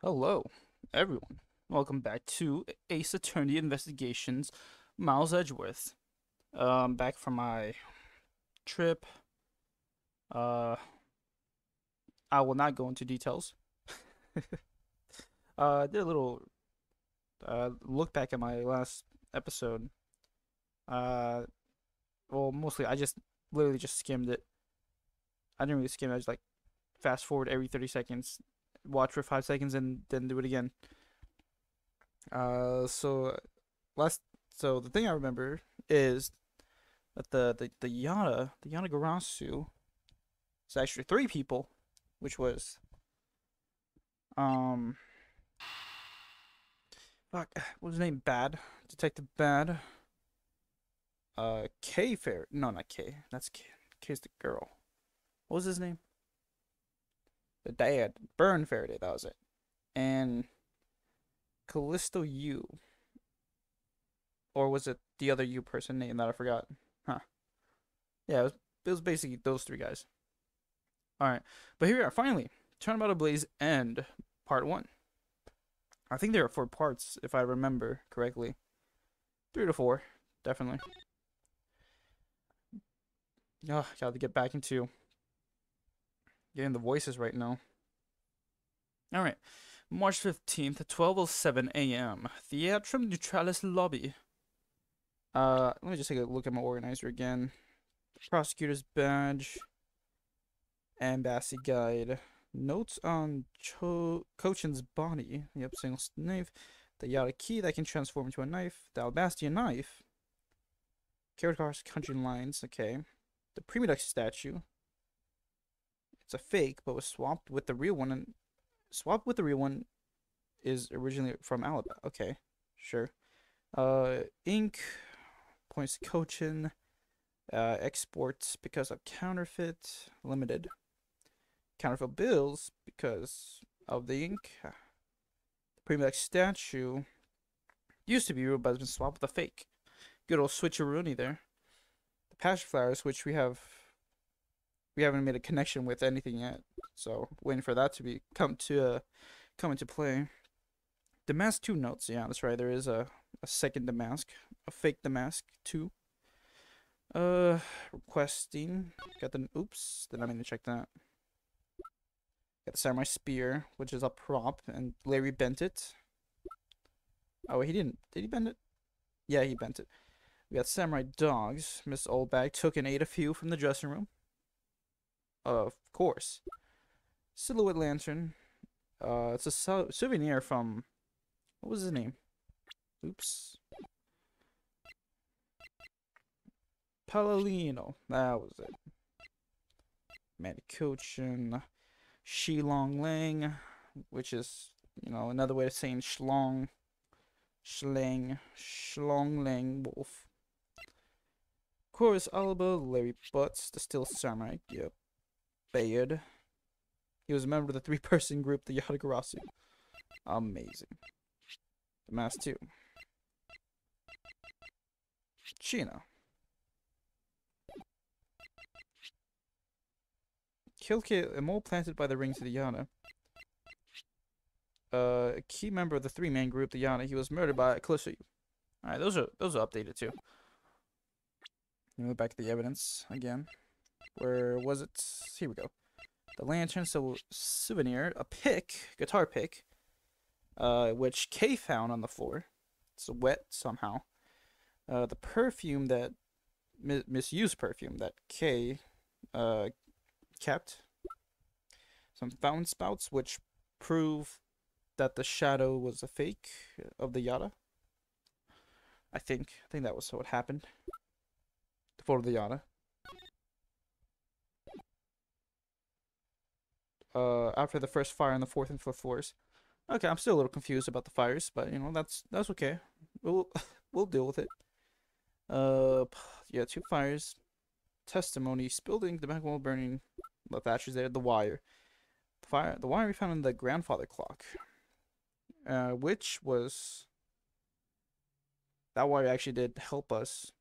Hello, everyone. Welcome back to Ace Attorney Investigations. Miles Edgeworth. Back from my trip. Uh, I will not go into details. Did a little look back at my last episode. Uh, well, mostly I just literally just skimmed it. I didn't really skim it. I just like fast forward every 30 seconds, watch for 5 seconds, and then do it again. So last so the thing I remember is that the Yana Garasu is actually three people, which was um fuck what was his name? Bad Detective Bad. K Fair. No, not K. That's K. K's the girl. What was his name? The dad. Burn Faraday. That was it. And Callisto U, or was it the other U person name that I forgot? Huh. Yeah, it was basically those three guys. All right, but here we are finally. Turnabout Ablaze End Part 1. I think there are 4 parts, if I remember correctly. 3 to 4, definitely. Oh, gotta get back into getting the voices right now. Alright, March 15th, 12:07 a.m. Theatrum Neutralis Lobby. Let me just take a look at my organizer again. Prosecutor's Badge. Embassy Guide. Notes on Cochin's body. Yep, single knife. The Yada key that can transform into a knife. The Albastian knife. Carrot cars, country lines. Okay. The Premidux statue. It's a fake, but was swapped with the real one. And swapped with the real one is originally from Alabama. Okay, sure. Ink points to Cochin. Exports because of counterfeit. Limited. Counterfeit bills because of the ink. The Premidux statue used to be real, but has been swapped with a fake. Good old switcheroony there. The passion flowers, which we haven't made a connection with anything yet, so waiting for that to come into play. Damask 2 notes, yeah, that's right. There is a second Damask, a fake Damask 2. Requesting. Got the oops. Did not mean to check that. Got the Samurai Spear, which is a prop, and Larry bent it. Oh, he didn't. Did he bend it? Yeah, he bent it. We got Samurai Dogs. Miss Oldbag took and ate a few from the dressing room. Of course. Silhouette Lantern. It's a souvenir from. What was his name? Oops. Palolino. That was it. Manny Cochin. Shilong Lang, which is, another way of saying Shlong. Schlang. Shlong Lang Wolf. Chorus Alba, Larry Butts, the Still Samurai. Yep. Bayard. He was a member of the three-person group, the Yadagarasu. Amazing. The Mask 2. China. Kilke, a mole planted by the rings of the Yana. A key member of the three-man group, the Yana. He was murdered by Callisto. Alright, those are updated too. Look back at the evidence again. Where was it? Here we go. The lantern, so souvenir, a pick, guitar pick, which K found on the floor. It's wet somehow. The perfume that misused perfume that K kept. Some fountain spouts, which prove that the shadow was a fake of the Yada. I think that was what happened. The photo of the Yada. After the first fire on the fourth and fifth floors. Okay, I'm still a little confused about the fires, but that's okay. We'll we'll deal with it. Yeah, 2 fires. Testimony: building, the back wall burning, the thatchers there, the wire. The wire we found in the grandfather clock. Which was that wire actually did help us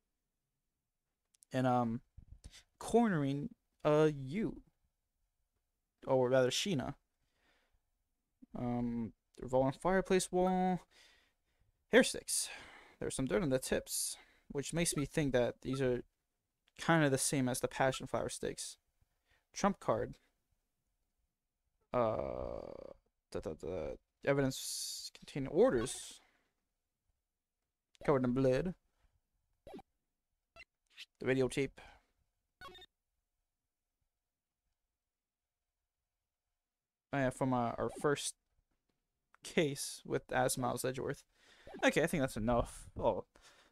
in cornering you, or rather Sheena. The revolving fireplace wall. Hair sticks. There's some dirt on the tips, which makes me think that these are kind of the same as the passion flower sticks. Trump card. The evidence containing orders covered in blood. The videotape. From our first case with Miles Edgeworth. Okay, I think that's enough. Oh,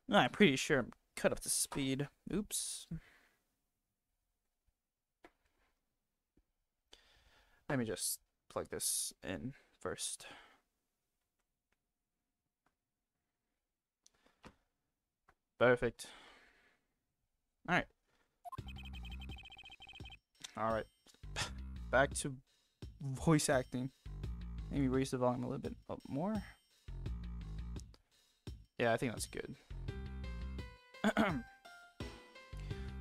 I'm pretty sure I'm cut up to speed. Oops. Let me just plug this in first. Perfect. Alright. Alright. Back to voice acting. Maybe raise the volume a little bit up more. Yeah, I think that's good.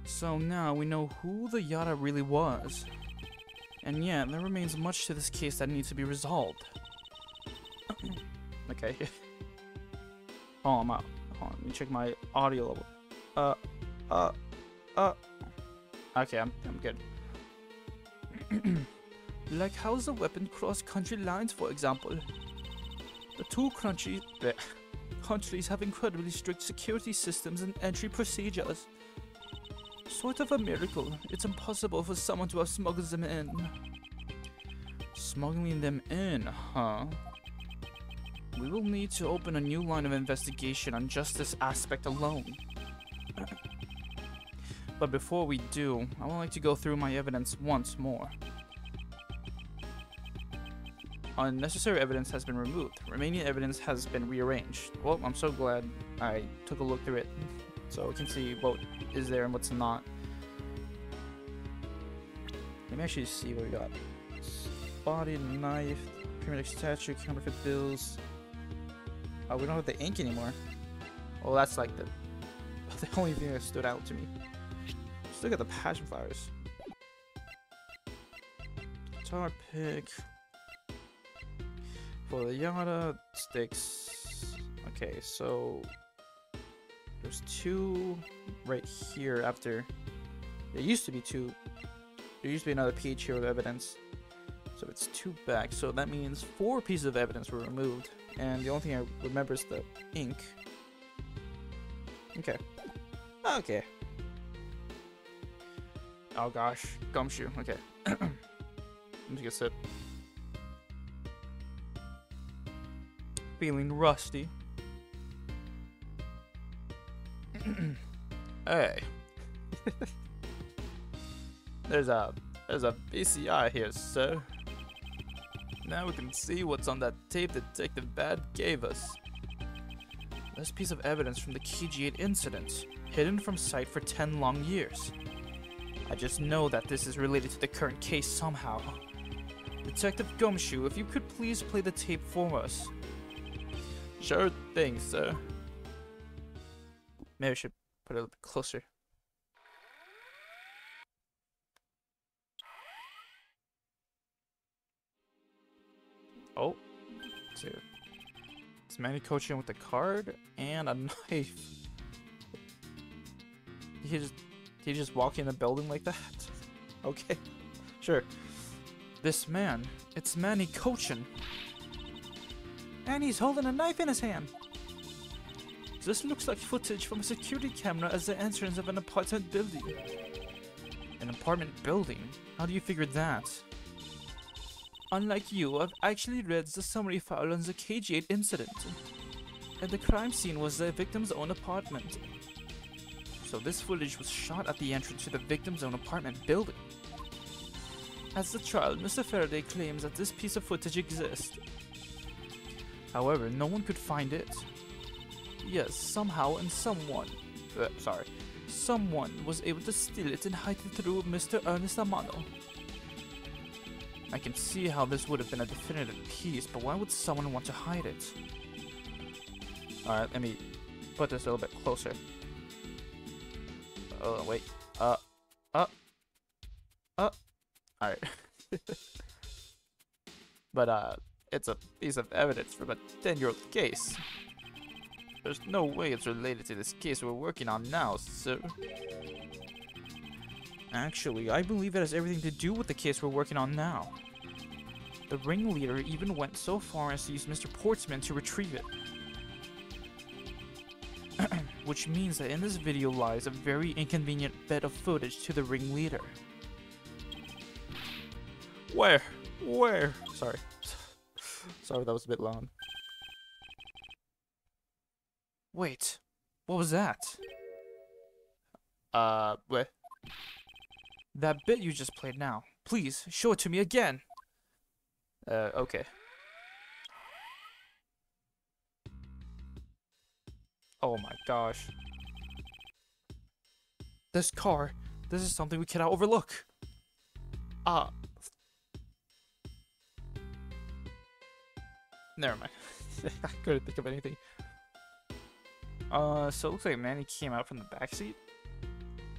So now we know who the Yada really was. And yeah, there remains much to this case that needs to be resolved. Okay. Hold on, I'm out. Hold on, let me check my audio level. Okay, I'm good. Like how's the weapon cross country lines, for example? The two countries have incredibly strict security systems and entry procedures. Sort of a miracle. It's impossible for someone to have smuggled them in. Smuggling them in, huh? We will need to open a new line of investigation on just this aspect alone. But before we do, I would like to go through my evidence once more. Unnecessary evidence has been removed. Remaining evidence has been rearranged. Well, I'm so glad I took a look through it, so we can see what is there and what's not. Let me actually see what we got. Body, knife, primitive statue, counterfeit bills. Oh, we don't have the ink anymore. Oh, that's like the only thing that stood out to me. Let's look at the passion flowers. Guitar pick. For the Yada sticks. Okay, so there's two right here after. There used to be two. There used to be another page here of evidence. So it's two back. So that means 4 pieces of evidence were removed. And the only thing I remember is the ink. Okay. Okay. Oh gosh. Gumshoe. Okay. Let me take a sip. Feeling rusty. Hey. There's a VCR here, sir. Now we can see what's on that tape Detective Bad gave us. This piece of evidence from the KG8 incident, hidden from sight for 10 long years. I just know that this is related to the current case somehow. Detective Gumshoe, if you could please play the tape for us. Sure thing, sir. Maybe I should put it a little bit closer. Oh, dude. Is Manny coaching with a card and a knife? He just walk in a building like that? Okay, sure. This man, it's Manny Cochin. And he's holding a knife in his hand. This looks like footage from a security camera at the entrance of an apartment building. An apartment building? How do you figure that? Unlike you, I've actually read the summary file on the KG8 incident. And the crime scene was the victim's own apartment. So this footage was shot at the entrance to the victim's own apartment building. At the trial, Mr. Faraday claims that this piece of footage exists. However, no one could find it. Yes, somehow and someone was able to steal it and hide it through Mr. Ernest Amano. I can see how this would have been a definitive piece, but why would someone want to hide it? Alright, let me put this a little bit closer. Oh, wait. Alright. But, It's a piece of evidence from a 10-year-old case. There's no way it's related to this case we're working on now, sir. Actually, I believe it has everything to do with the case we're working on now. The ringleader even went so far as to use Mr. Portsman to retrieve it. Which means that in this video lies a very inconvenient bit of footage to the ringleader. Where? Sorry. Sorry, that was a bit loud. Wait, what was that? What? That bit you just played now. Please, show it to me again. Okay. Oh my gosh. This is something we cannot overlook. Never mind. I couldn't think of anything. So it looks like Manny came out from the backseat.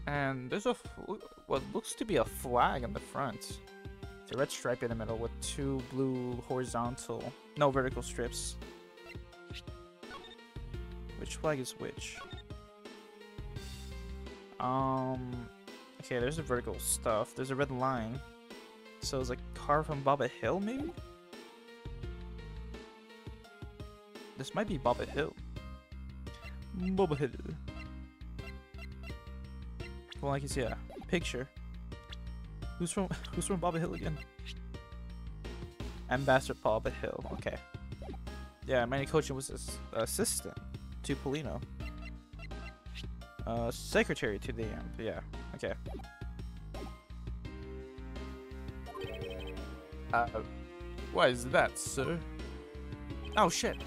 And there's what looks to be a flag on the front. It's a red stripe in the middle with 2 blue vertical strips. Which flag is which? Okay, there's the vertical stuff. There's a red line. So it's like a car from Baba Hill, maybe? This might be Baba Hill. Baba Hill. Well, I can see a picture. Who's from Baba Hill again? Ambassador Baba Hill. Okay. Yeah, Manny Cochin was his assistant to Polino. Secretary to the amp. Yeah. Okay. What is that, sir? Oh shit.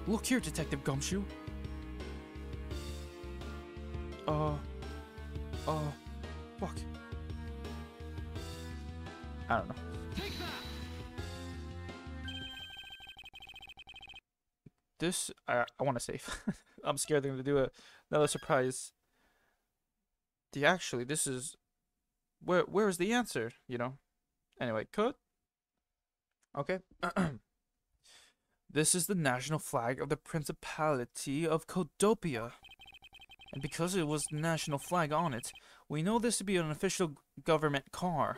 Look here, Detective Gumshoe. Fuck. I don't know. This, I want to save. I'm scared they're going to do another surprise. Actually, this is... Where is the answer, you know? Anyway, cut. Okay. This is the national flag of the Principality of Codopia. And because it was the national flag on it, we know this to be an official government car.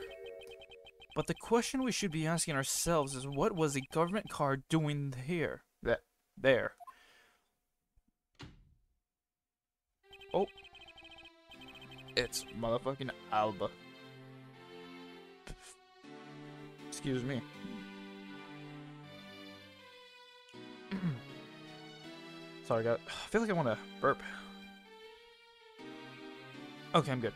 But the question we should be asking ourselves is, what was the government car doing here? There. Oh. It's motherfucking Alba. Excuse me. Sorry, guys. I feel like I want to burp. Okay, I'm good.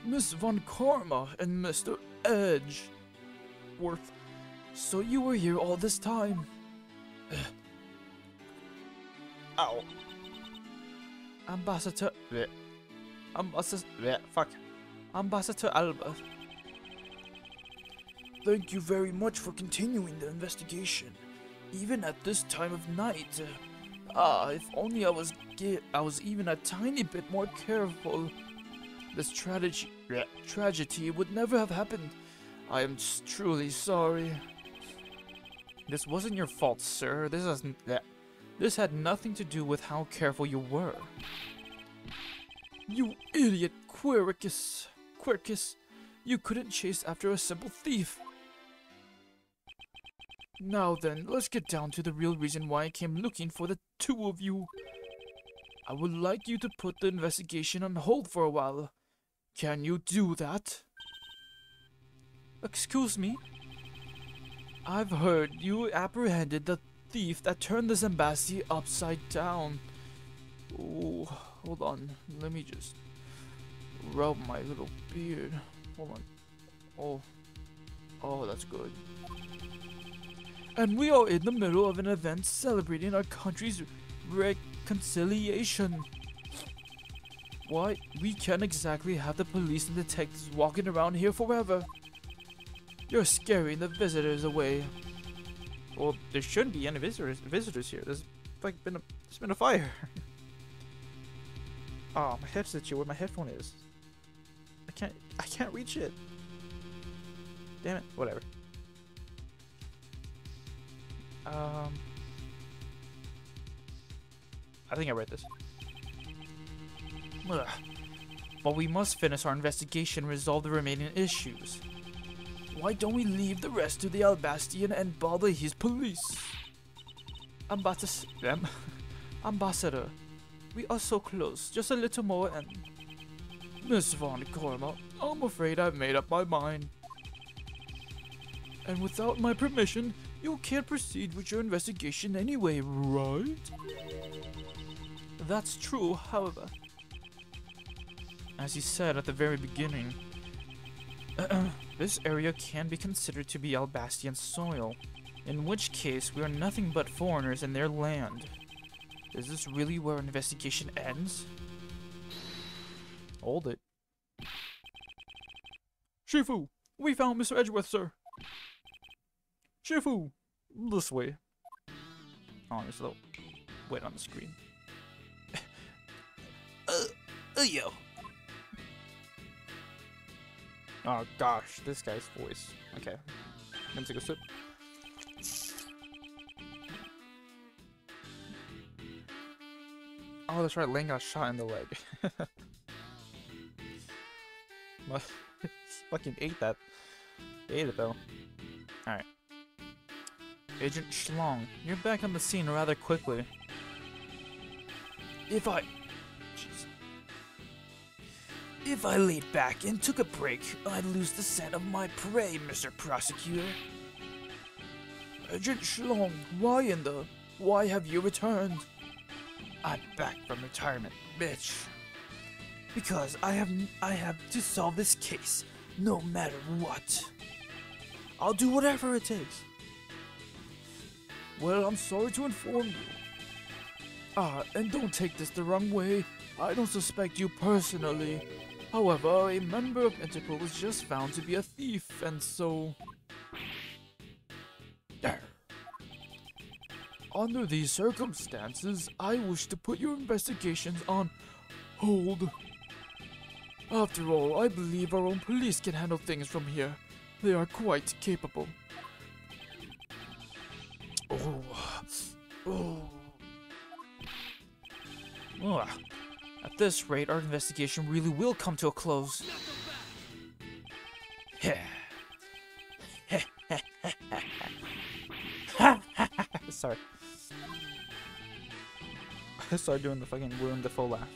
Miss Von Karma and Mr. Edgeworth. So you were here all this time? Ow. Ambassador Alba. Thank you very much for continuing the investigation, even at this time of night. If only I was even a tiny bit more careful, this tragedy would never have happened. I am truly sorry. This wasn't your fault, sir. This had nothing to do with how careful you were. You idiot, Quirkus. You couldn't chase after a simple thief. Now then, let's get down to the real reason why I came looking for the 2 of you. I would like you to put the investigation on hold for a while. Can you do that? Excuse me? I've heard you apprehended the thief that turned this embassy upside down. Oh, hold on. Let me just rub my little beard. Hold on. Oh, that's good. And we are in the middle of an event celebrating our country's reconciliation. Why, we can't exactly have the police and detectives walking around here forever. You're scaring the visitors away. Well, there shouldn't be any visitors here. There's been a fire. Oh, my head's itchy where my headphone is. I can't reach it. Damn it. Whatever. I think I read this. Ugh. But we must finish our investigation and resolve the remaining issues. Why don't we leave the rest to the Albastian and bother his police? Ambassador, we are so close. Just a little more and... Miss Von Korma, I'm afraid I've made up my mind. And without my permission, you can't proceed with your investigation anyway, right? That's true, however. As you said at the very beginning, this area can be considered to be Albastian soil, in which case we are nothing but foreigners in their land. Is this really where our investigation ends? Hold it. Shifu, we found Mr. Edgeworth, sir. Shifu, this way. Oh, there's a little wait on the screen. Yo. Oh gosh, this guy's voice. Okay, let me take a sip. Oh, that's right, Lane got shot in the leg. Fucking ate that. Ate it though. Alright. Agent Schlong, you're back on the scene rather quickly. If I laid back and took a break, I'd lose the scent of my prey, Mr. Prosecutor. Agent Schlong, why have you returned? I'm back from retirement, bitch. Because I have to solve this case, no matter what. I'll do whatever it takes. Well, I'm sorry to inform you. And don't take this the wrong way. I don't suspect you personally. However, a member of Interpol was just found to be a thief, and so... Under these circumstances, I wish to put your investigations on hold. After all, I believe our own police can handle things from here. They are quite capable. At this rate, our investigation really will come to a close. Sorry. I started doing the fucking Willem Dafoe laugh.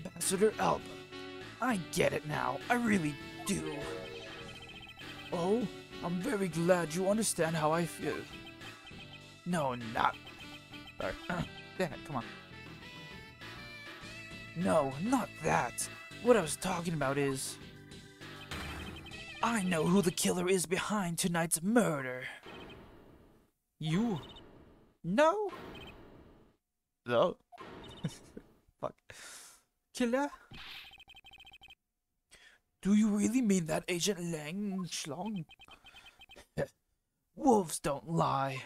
Ambassador Alba. I get it now. I really do. Oh, I'm very glad you understand how I feel. No, not. Sorry. Damn it, come on. No, not that. What I was talking about is... I know who the killer is behind tonight's murder. You? No? No? Fuck. Killer? Do you really mean that, Agent Lang Schlong? Wolves don't lie.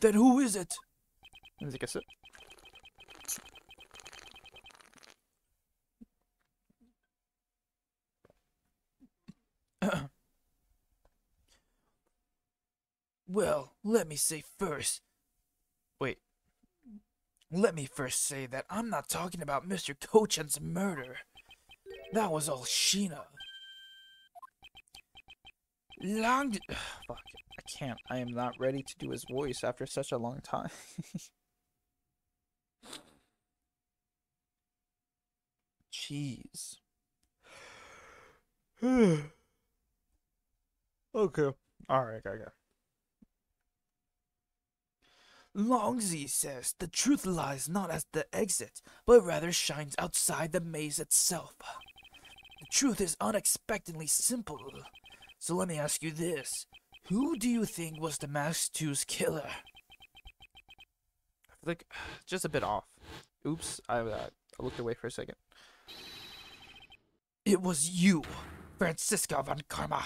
Then who is it? Let me take a sip. Well, let me say first. Wait. Let me first say that I'm not talking about Mr. Kochan's murder. That was all Sheena. Fuck. I can't. I am not ready to do his voice after such a long time. Jeez. Okay. Alright, okay. Longzi says the truth lies not at the exit, but rather shines outside the maze itself. The truth is unexpectedly simple. So let me ask you this. Who do you think was the Mask 2's killer? I feel like just a bit off. Oops, I looked away for a second. It was you, Franziska von Karma.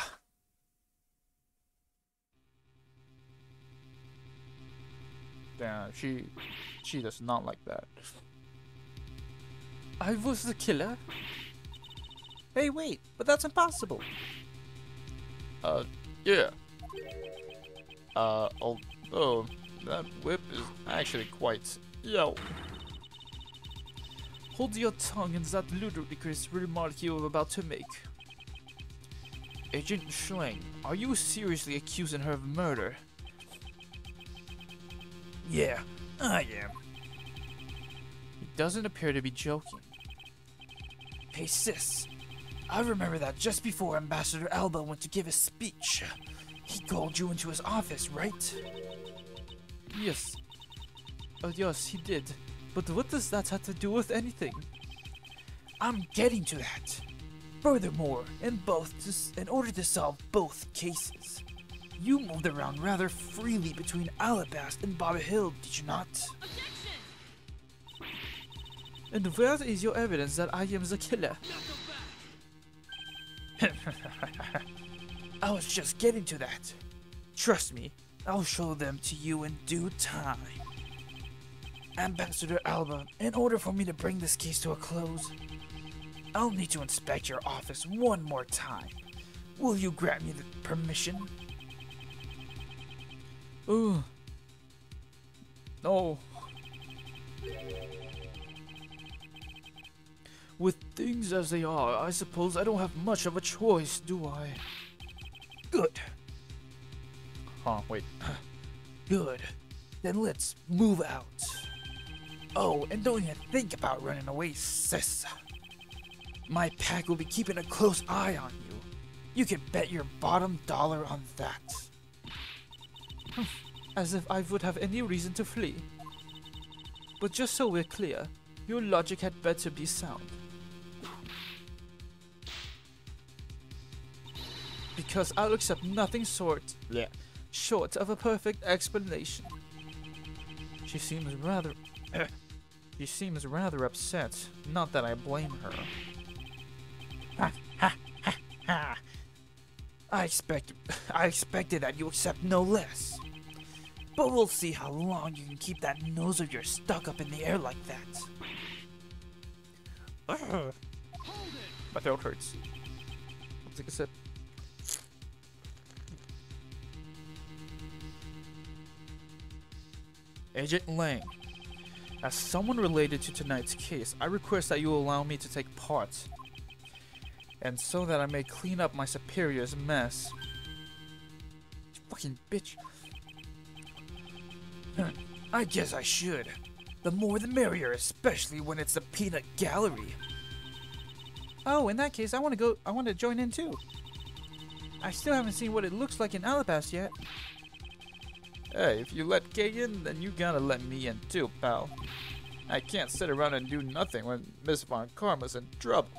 Damn, she does not like that. I was the killer? Hey, wait, but that's impossible. Yeah. Although that whip is actually quite... Yo. Hold your tongue in that ludicrous remark you were about to make. Agent Schlang, are you seriously accusing her of murder? Yeah, I am. He doesn't appear to be joking. Hey sis, I remember that just before Ambassador Alba went to give his speech, he called you into his office, right? Yes. Yes, he did. But what does that have to do with anything? I'm getting to that. Furthermore, in order to solve both cases, you moved around rather freely between Alabast and Bobby Hill, did you not? Objection! And where is your evidence that I am the killer? I was just getting to that. Trust me, I'll show them to you in due time. Ambassador Alba, in order for me to bring this case to a close, I'll need to inspect your office one more time. Will you grant me the permission? Ooh. No. With things as they are, I suppose I don't have much of a choice, do I? Good. Huh, wait. Good. Then let's move out. Oh, and don't even think about running away, sis. My pack will be keeping a close eye on you. You can bet your bottom dollar on that. As if I would have any reason to flee. But just so we're clear, your logic had better be sound. Because I'll accept nothing short of a perfect explanation. She seems rather upset. Not that I blame her. I expected that you accept no less. But we'll see how long you can keep that nose of yours stuck up in the air like that. My throat hurts. I'll take a sip. Agent Lang, as someone related to tonight's case, I request that you allow me to take part, and so that I may clean up my superior's mess. You fucking bitch. I guess I should. The more the merrier, especially when it's the peanut gallery. Oh, in that case, I want to join in too. I still haven't seen what it looks like in Alabast yet. Hey, if you let Kay in, then you gotta let me in too, pal. I can't sit around and do nothing when Miss Von Karma's in trouble.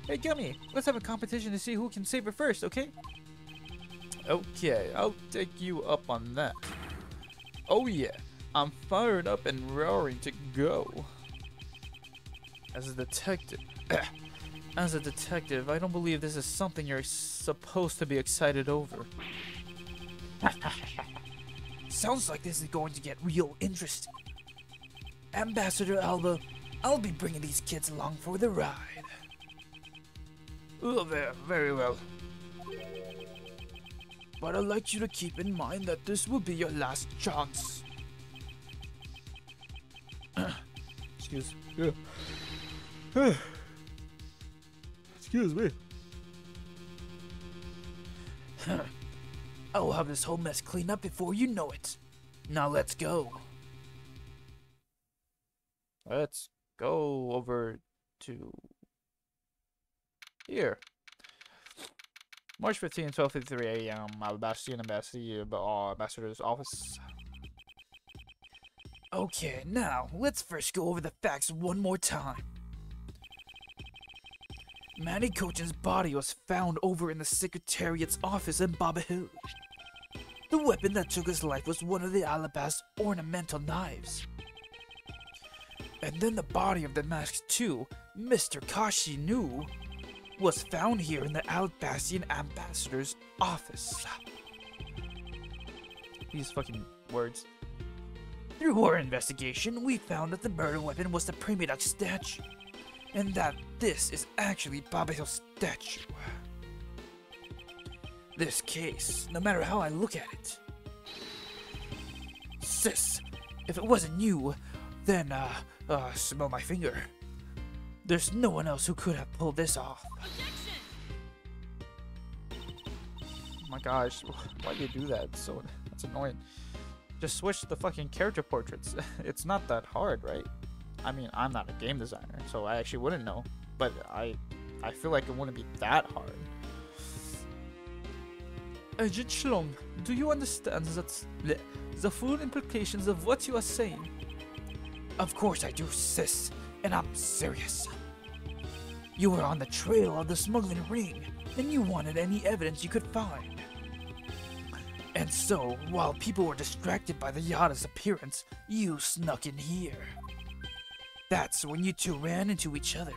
Hey, Gummy, let's have a competition to see who can save her first, okay? Okay, I'll take you up on that. Oh yeah, I'm fired up and roaring to go. As a detective, I don't believe this is something you're supposed to be excited over. Sounds like this is going to get real interesting. Ambassador Alba, I'll be bringing these kids along for the ride. Oh, very well. But I'd like you to keep in mind that this will be your last chance. Excuse me. Excuse me. I'll have this whole mess cleaned up before you know it. Now let's go. Let's go over to here. March 15, 12:53 a.m. Alabastian Ambassador's office. Okay, now let's first go over the facts one more time. Manny Cochin's body was found over in the Secretariat's office in Baba Hill. The weapon that took his life was one of the Alabast ornamental knives. And then the body of the masked two, Mr. Kashi Nu, was found here in the Alabastian Ambassador's office. These fucking words. Through our investigation, we found that the murder weapon was the Prima Duck statue. and that this is actually Babeo's statue. This case, no matter how I look at it. Sis, if it wasn't you, then, smell my finger. There's no one else who could have pulled this off. Oh my gosh, why do you do that? That's annoying. Just switch the fucking character portraits. It's not that hard, right? I mean, I'm not a game designer, so I actually wouldn't know. But I feel like it wouldn't be that hard. Agent Schlong, do you understand the full implications of what you are saying? Of course I do, sis, and I'm serious. You were on the trail of the smuggling ring, and you wanted any evidence you could find. And so, while people were distracted by the Yada's appearance, you snuck in here. That's when you two ran into each other.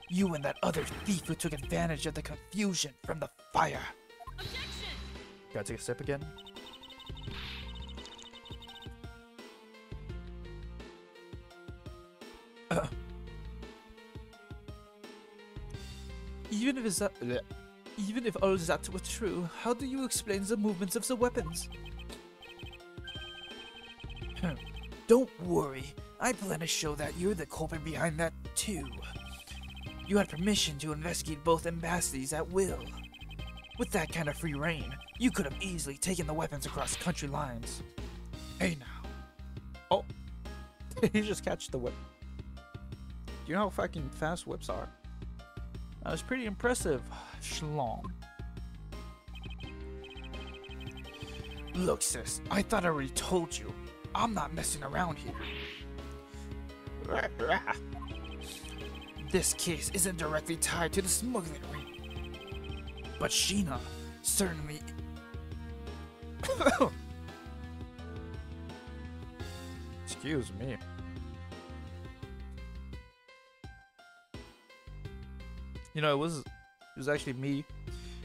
You and that other thief who took advantage of the confusion from the fire. Objection! Gotta take a sip again. Even if all that were true, how do you explain the movements of the weapons? Don't worry, I plan to show that you're the culprit behind that too. You had permission to investigate both embassies at will. With that kind of free reign, you could have easily taken the weapons across country lines. Hey now. Oh, he just catch the whip. Do you know how fucking fast whips are? That was pretty impressive, Schlong. Look, sis, I thought I already told you. I'm not messing around here. This case isn't directly tied to the smuggling ring. But Sheena certainly... Excuse me. You know, it was actually me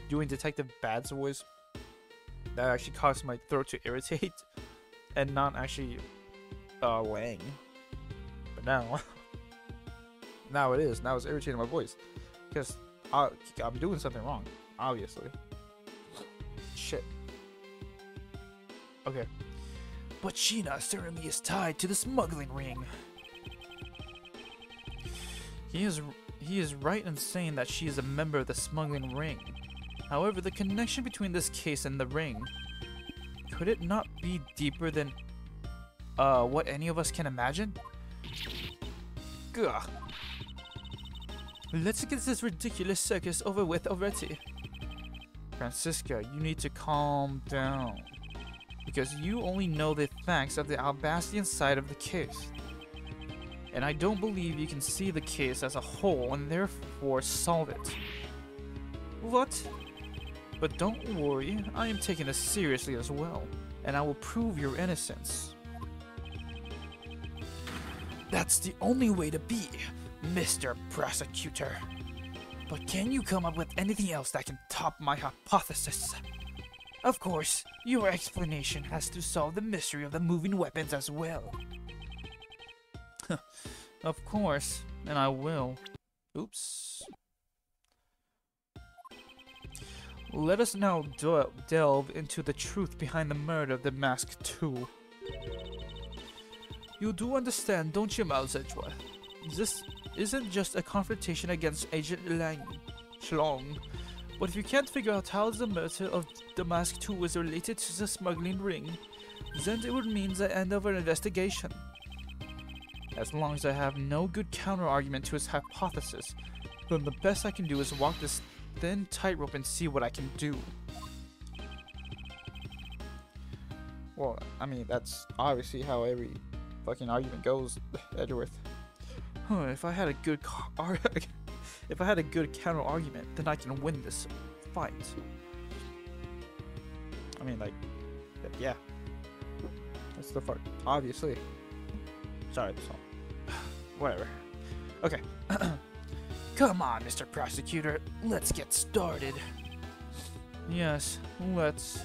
doing Detective Bad's voice that actually caused my throat to irritate, and not actually Wang. But now it is. Now it's irritating my voice because I'm doing something wrong, obviously. Shit. Okay. But Sheena certainly is tied to the smuggling ring. He is right in saying that she is a member of the smuggling ring. However, the connection between this case and the ring, could it not be deeper than what any of us can imagine? Gah. Let's get this ridiculous circus over with already. Francisca, you need to calm down. Because you only know the facts of the Albastian side of the case. And I don't believe you can see the case as a whole and therefore solve it. What? But don't worry, I am taking this seriously as well, and I will prove your innocence. That's the only way to be, Mr. Prosecutor. But can you come up with anything else that can top my hypothesis? Of course, your explanation has to solve the mystery of the moving weapons as well. Of course, and I will. Oops. Let us now delve into the truth behind the murder of the Mask 2. You do understand, don't you, Miles Edgeworth? This isn't just a confrontation against Agent Schlong, but if you can't figure out how the murder of the Mask 2 was related to the smuggling ring, then it would mean the end of our investigation. As long as I have no good counter-argument to his hypothesis, then the best I can do is walk this thin tightrope and see what I can do. Well, I mean, that's obviously how every fucking argument goes, Edgeworth. If I had a good counter-argument, then I can win this fight. I mean, like, yeah. That's the part, obviously. Sorry, this all. Whatever. Okay. Come on, Mr. Prosecutor. Let's get started. Yes, let's.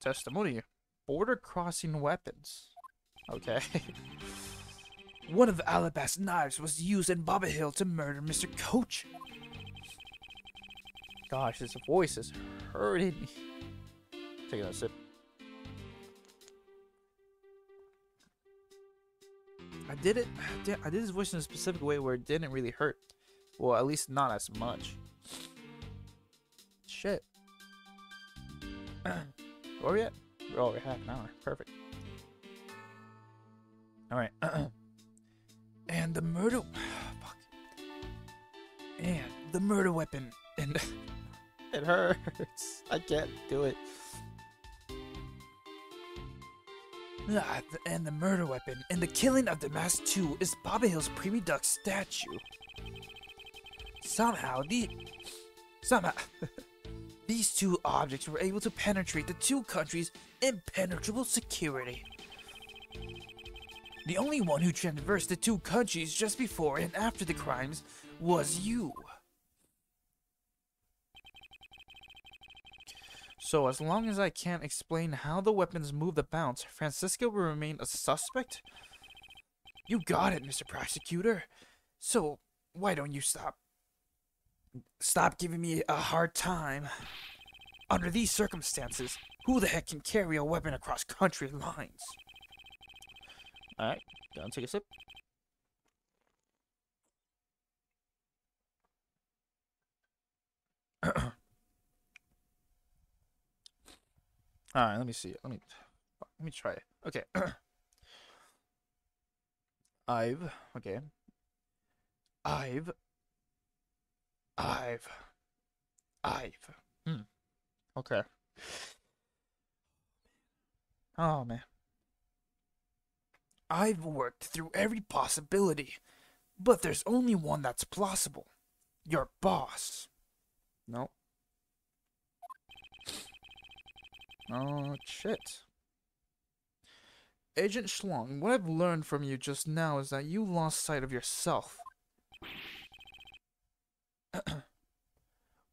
Testimony. Border crossing weapons. Okay. One of the Alabast knives was used in Bobby Hill to murder Mr. Coach. Gosh, his voice is hurting me. Taking a sip. I did his voice in a specific way where it didn't really hurt. Well, at least not as much. Shit. Where are we at? Oh, we're half an hour. Perfect. Alright. And the murder... Fuck. And the murder weapon. And it hurts. I can't do it. And the murder weapon and the killing of the Mask 2 is Bobby Hill's Preemie Duck statue. Somehow, these two objects were able to penetrate the two countries' impenetrable security. The only one who traversed the two countries just before and after the crimes was you. So as long as I can't explain how the weapons move the bounce, Francisco will remain a suspect? You got it, Mr. Prosecutor. So why don't you stop giving me a hard time? Under these circumstances, who the heck can carry a weapon across country lines? Alright, gonna take a sip. Alright, let me see. Let me try it. Okay. Okay. I've. Okay. Oh, man. I've worked through every possibility, but there's only one that's plausible. Your boss. Nope. Oh, shit. Agent Schlong, what I've learned from you just now is that you lost sight of yourself.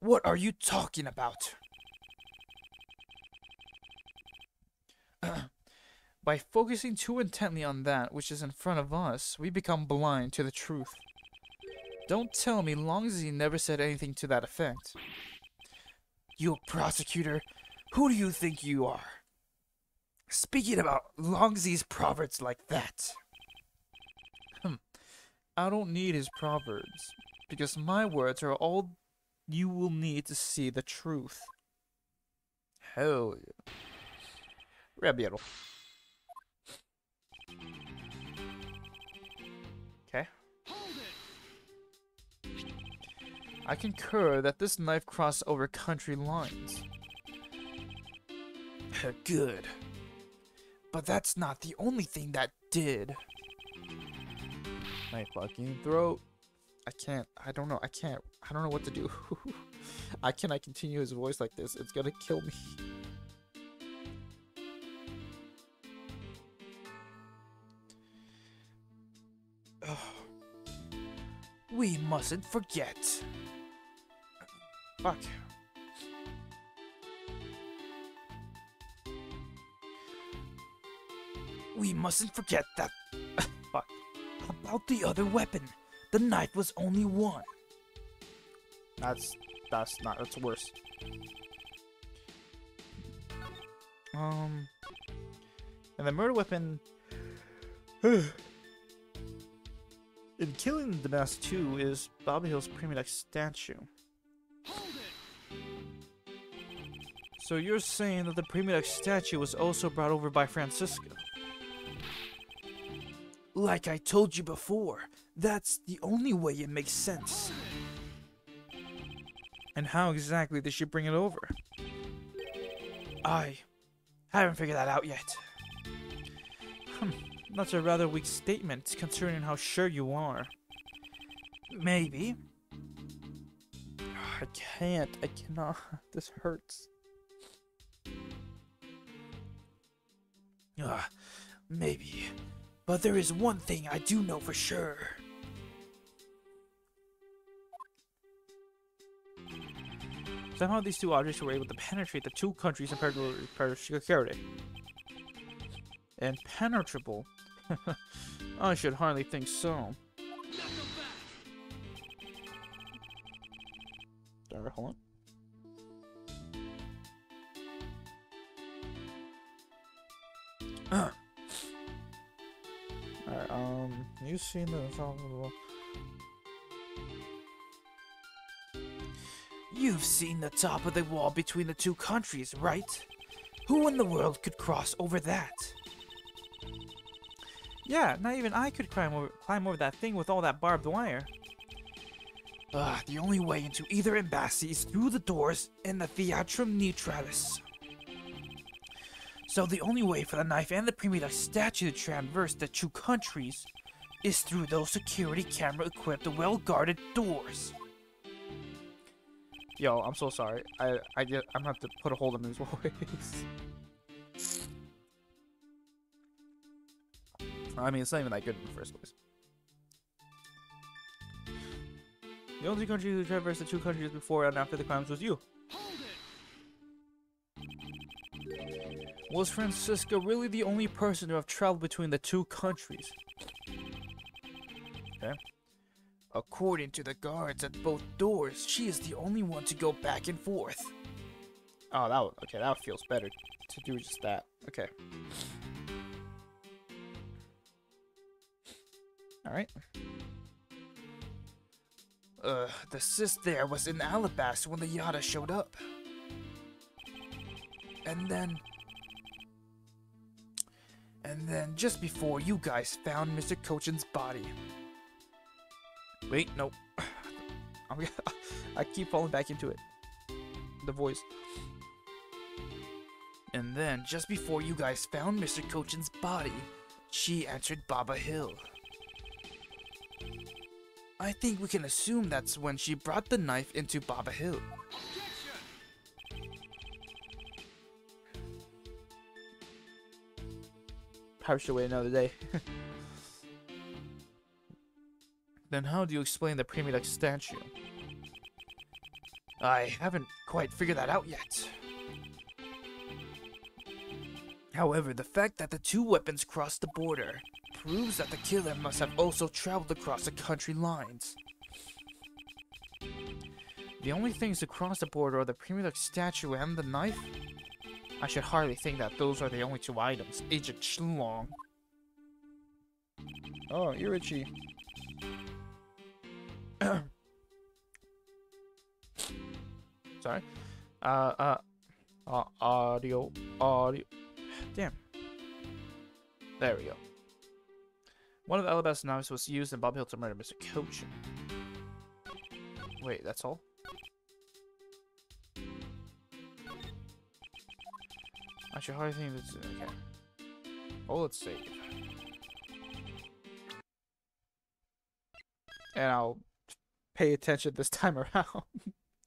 What are you talking about? By focusing too intently on that which is in front of us, we become blind to the truth. Don't tell me Longzy never said anything to that effect. You prosecutor, who do you think you are? Speaking about Longzy's proverbs like that. I don't need his proverbs, because my words are all you will need to see the truth. Hell yeah. Rebuttal. Okay. I concur that this knife crossed over country lines. Good. But that's not the only thing that did. My fucking throat. I don't know what to do. I cannot continue his voice like this. It's gonna kill me. We mustn't forget. Fuck. We mustn't forget that. Fuck. About the other weapon. The knife was only one. That's worse. And the murder weapon. In killing the Mask 2 is Bobby Hill's Preemie Duck statue. So you're saying that the Preemie Duck statue was also brought over by Francisco? Like I told you before, that's the only way it makes sense. And how exactly did she bring it over? I haven't figured that out yet. That's a rather weak statement, considering how sure you are. Maybe. I cannot. This hurts. Maybe. But there is one thing I do know for sure. Somehow these two objects were able to penetrate the two countries' impenetrable security. Impenetrable? I should hardly think so. Alright, hold on. Alright, you've seen the top of the wall. You've seen the top of the wall between the two countries, right? Who in the world could cross over that? Yeah, not even I could climb over that thing with all that barbed wire. The only way into either embassy is through the doors in the Theatrum Neutralis. So the only way for the knife and the Premilux statue to traverse the two countries is through those security camera-equipped, well-guarded doors. Yo, I'm so sorry. I'm gonna have to put a hold on his voice. I mean, it's not even that good in the first place. The only country who traversed the two countries before and after the crimes was you. Was Francisca really the only person to have traveled between the two countries? Okay. According to the guards at both doors, she is the only one to go back and forth. Oh, that feels better to do just that. Okay. Alright. The sis there was in Alabasta when the Yada showed up. And then just before you guys found Mr. Cochin's body. Wait, nope. I keep falling back into it. The voice. And then, just before you guys found Mr. Cochin's body, she entered Baba Hill. I think we can assume that's when she brought the knife into Baba Hill. Probably should wait another day. Then how do you explain the Premilux statue? I haven't quite figured that out yet. However, the fact that the two weapons crossed the border proves that the killer must have also traveled across the country lines. The only things to cross the border are the Premilux statue and the knife? I should hardly think that those are the only two items. Agent Schlong. Oh, you're itchy. Sorry. Audio. Damn. There we go. One of the Alabasta knives was used in Bob Hill to murder Mr. Cochin. Wait, that's all? I should hardly think that's okay. Oh, let's save. And I'll pay attention this time around.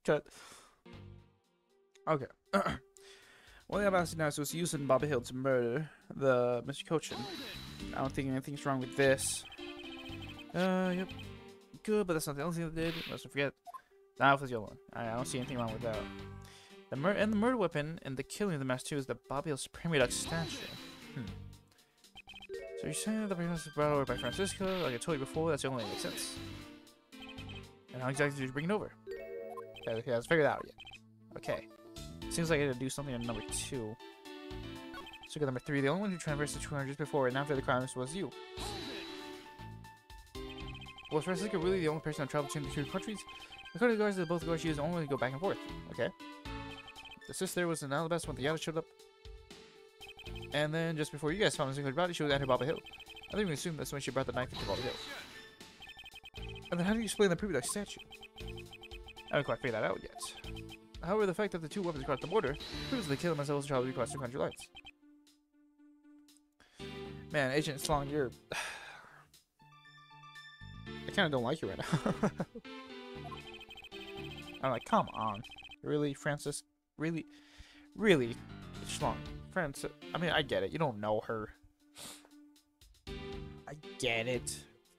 Cut. Okay. One of the Alabasta knives was used in Bob Hill to murder the Mr. Cochin. I don't think anything's wrong with this. Yep. Good, but that's not the only thing they did. Let's not forget. That was the other one. I don't see anything wrong with that. The murder weapon and the killing of the master 2 is the Bob Hill Premilux statue. So you're saying that the Premilux was brought over by Francisco? Like I told you before, that's the only way that makes sense. And how exactly did you bring it over? Okay, let's figure that out yet. Okay. Seems like I had to do something on number 2. So look at number 3. The only one who traversed the 200 just before and after the crimes was you. Was Francisco really the only person that traveled between the two countries? According to the guards, both guards used only to go back and forth. Okay. The sister was in Alabasta when the Yada showed up. And then just before you guys found Mr. Cochin's body, she was at Baba Hill. I think we assume that's when she brought the knife into Baba Hill. And then how do you explain the Premilux statue? I haven't quite figured that out yet. However, the fact that the two weapons crossed the border proves that the killer must also travel across two country lines. Man, Agent Slong, you're... I kind of don't like you right now. I'm like, come on. Really, Francis? Really? Really? Schlong. Francis? I mean, I get it. You don't know her. I get it.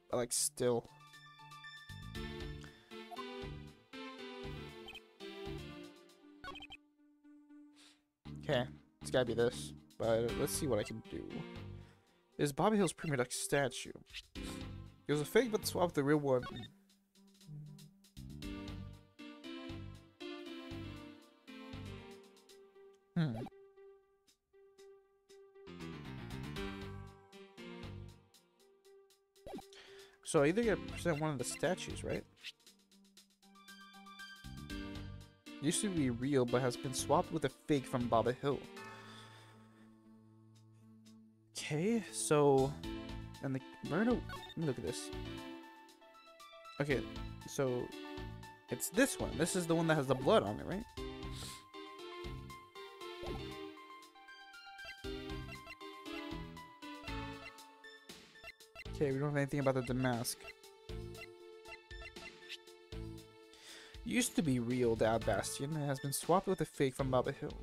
But, like, still... Okay, it's gotta be this, but let's see what I can do. is Bobby Hill's premier deck statue. It was a fake, but swapped the real one. So I either get to present one of the statues, right? Used to be real, but has been swapped with a fake from Bobby Hill. Okay, so... And the murder... Let me look at this. Okay, so... It's this one. This is the one that has the blood on it, right? Okay, we don't have anything about the damask. Used to be real, the Ad Bastion, and has been swapped with a fake from Baba Hill.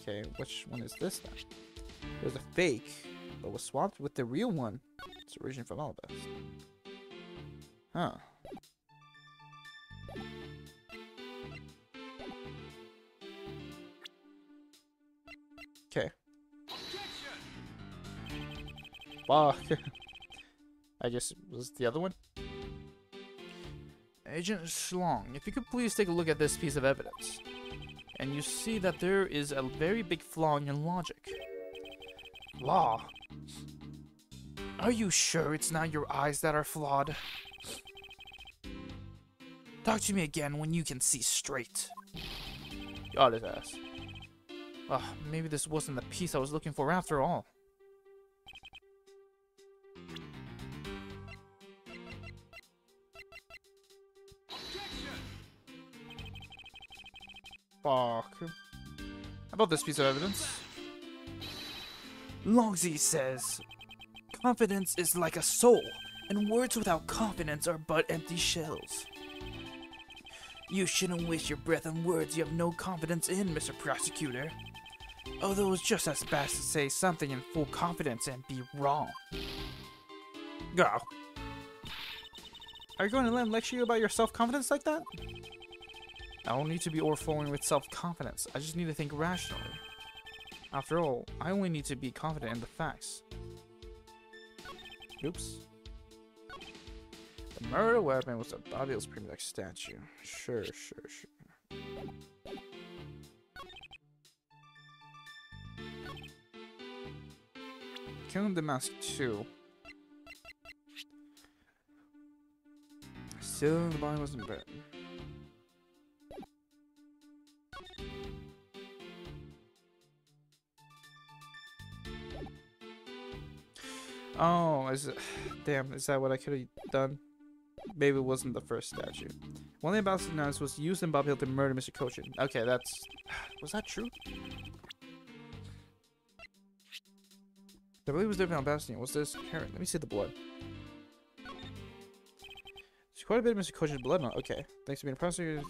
Okay, which one is this then? It was a fake, but was swapped with the real one. It's originated from Alabast. Huh. Okay. Fuck. I guess it was the other one? Agent Schlong, if you could please take a look at this piece of evidence. And you see that there is a very big flaw in your logic. Flaw? Are you sure it's not your eyes that are flawed? Talk to me again when you can see straight. Got his ass. Maybe this wasn't the piece I was looking for after all. Fuck. How about this piece of evidence? Longsy says, confidence is like a soul, and words without confidence are but empty shells. You shouldn't waste your breath on words you have no confidence in, Mr. Prosecutor. Although it's just as bad to say something in full confidence and be wrong. Go. Are you going to let him lecture you about your self-confidence like that? I don't need to be overflowing with self-confidence. I just need to think rationally. After all, I only need to be confident in the facts. Oops. The murder weapon was a Bobby Hill's premier deck statue. Sure. Killing the Mask 2. Still, the body wasn't bad. Oh, is it? Damn, is that what I could have done? Maybe it wasn't the first statue. One thing about this was used in Bob Hill to murder Mr. Cochin. Okay, that's... Was that true? I believe it was different on Bastion. What's this? Here, let me see the blood. There's quite a bit of Mr. Cochin's blood on. Okay, thanks for being a prosecutor.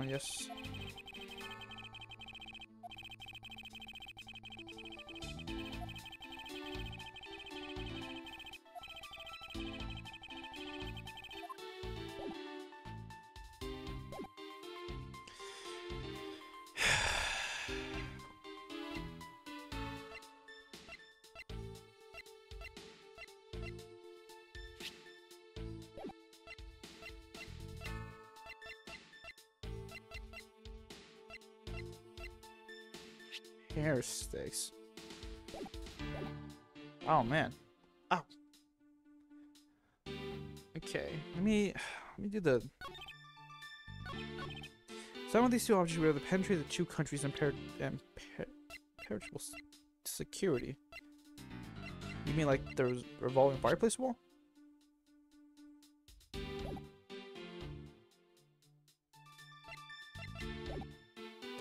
Yes. Hair sticks. Oh man. Ow. Okay, let me do the. Some of these two objects were able to penetrate the two countries and perishable security. You mean like there was a revolving fireplace wall? That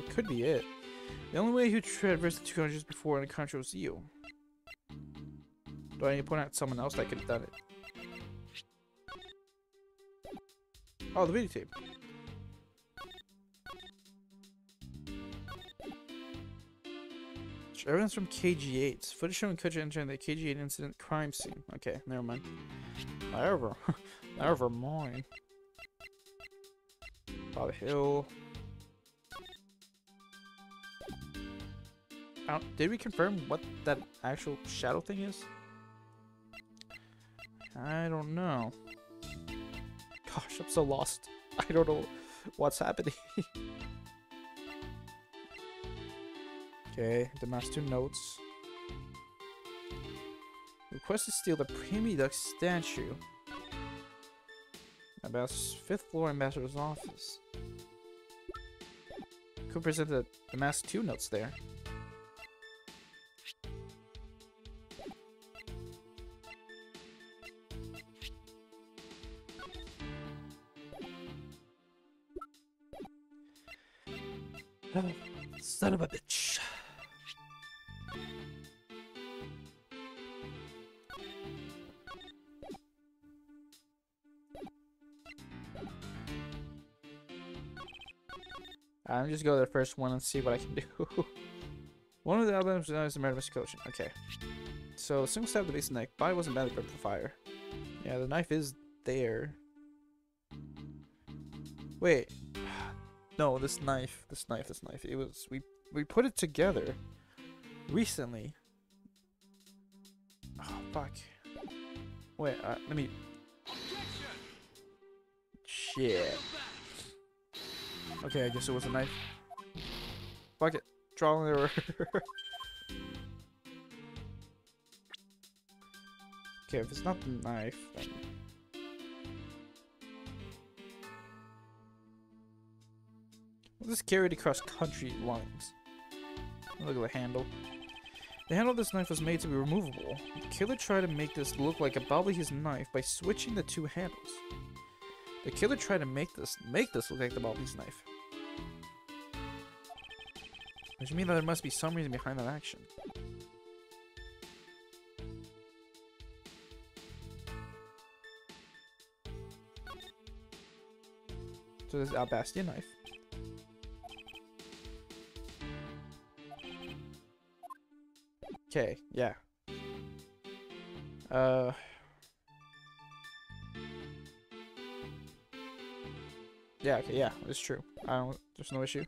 could be it. The only way you traversed the two countries before in the country was you. Do I need to point out someone else that could have done it? Oh, the videotape. Everyone's from KG8. Footage showing Kutcher entering the KG8 incident crime scene. Okay, never mind. Never mind. Bob Hill. Did we confirm what that actual shadow thing is? I don't know. Gosh, I'm so lost. I don't know what's happening. Okay, the master 2 notes. Request to steal the Preemie Duck statue. About 5th floor ambassador's office. Could present the master 2 notes there. Oh, son of a bitch. I'm just go to the first one and see what I can do. One of the albums is the murder of Mr. Coaching. Okay. So, single stab the base of the neck. Body wasn't badly prepped for fire. Yeah, the knife is there. Wait. No, this knife. It was we put it together recently. Oh fuck. Wait, let me. Shit. Okay, I guess it was a knife. Fuck it. Trial and error. Okay, if it's not the knife, then. This carried across country lines. Look at the handle. The handle of this knife was made to be removable. The killer tried to make this look like a Balby's knife by switching the 2 handles. The killer tried to make this look like the Balby's knife. Which means that there must be some reason behind that action. So there's a Bastion knife. Okay, yeah. Yeah, okay, yeah, it's true. There's no issue.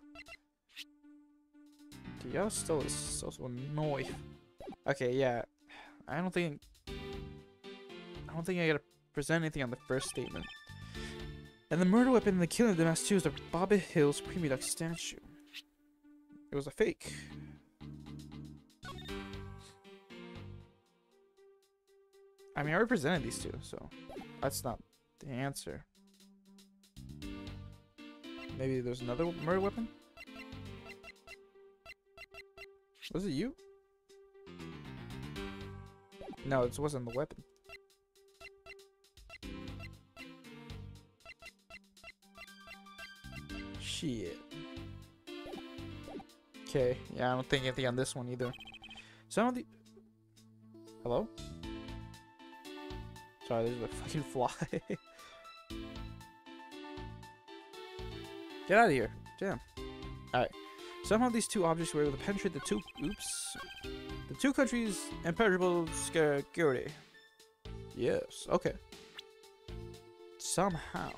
The other still is also a knife. Okay, yeah. I don't think I gotta present anything on the first statement. And the murder weapon and the killing of the mask 2 is the Bobby Hill's Preemie Duck statue. It was a fake. I mean, I represented these two, so that's not the answer. Maybe there's another murder weapon? Was it you? No, it wasn't the weapon. Shit. Okay, yeah, I don't think anything on this one either. Some of the... Hello? Sorry, there's a fucking fly. Get out of here. Damn. Alright. Somehow these 2 objects were able to penetrate the 2 countries' impenetrable security. Yes, okay. Somehow.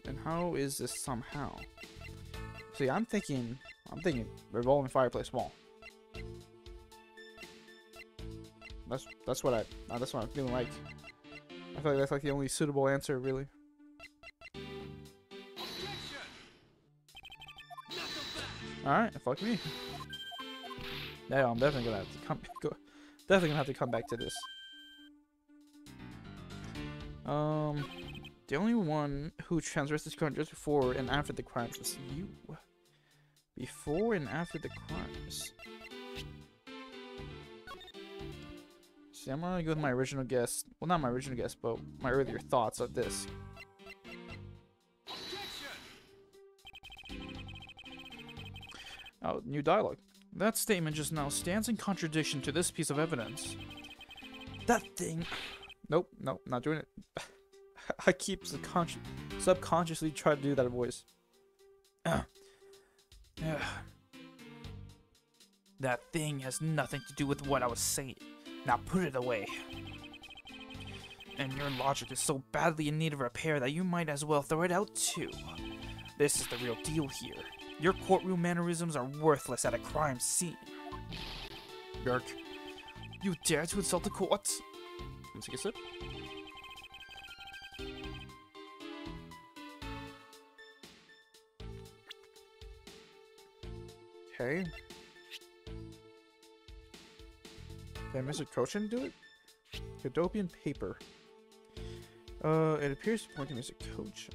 And how is this somehow? See, I'm thinking revolving fireplace wall. That's what I'm feeling like. I feel like that's like the only suitable answer, really. Alright, fuck me. Yeah, I'm definitely gonna have to come back to this. The only one who transgressed this crime just before and after the crimes was you. Before and after the crimes. See, I'm gonna go with my original guess. Well, not my original guess, but my earlier thoughts of this. Oh, new dialogue. That statement just now stands in contradiction to this piece of evidence. That thing... Nope, not doing it. I keep subconsciously trying to do that voice. Yeah. That thing has nothing to do with what I was saying. Now put it away. And your logic is so badly in need of repair that you might as well throw it out too. This is the real deal here. Your courtroom mannerisms are worthless at a crime scene. Yerk. You dare to insult the court? Let's take a sip. Okay. Did Mr. Cochin do it? Cadopian paper. It appears to point to Mr. Cochin.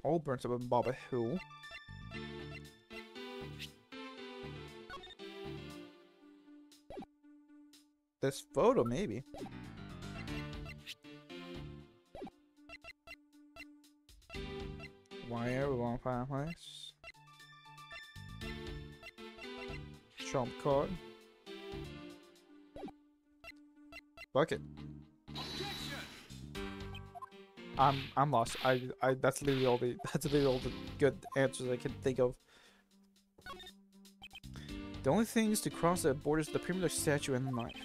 All burnt up in Baba Hill. This photo, maybe. Wire, we want fireplace. Trump card. Bucket. I'm lost. That's literally all the good answers I can think of. The only things to cross that borders the primitive statue and the knife.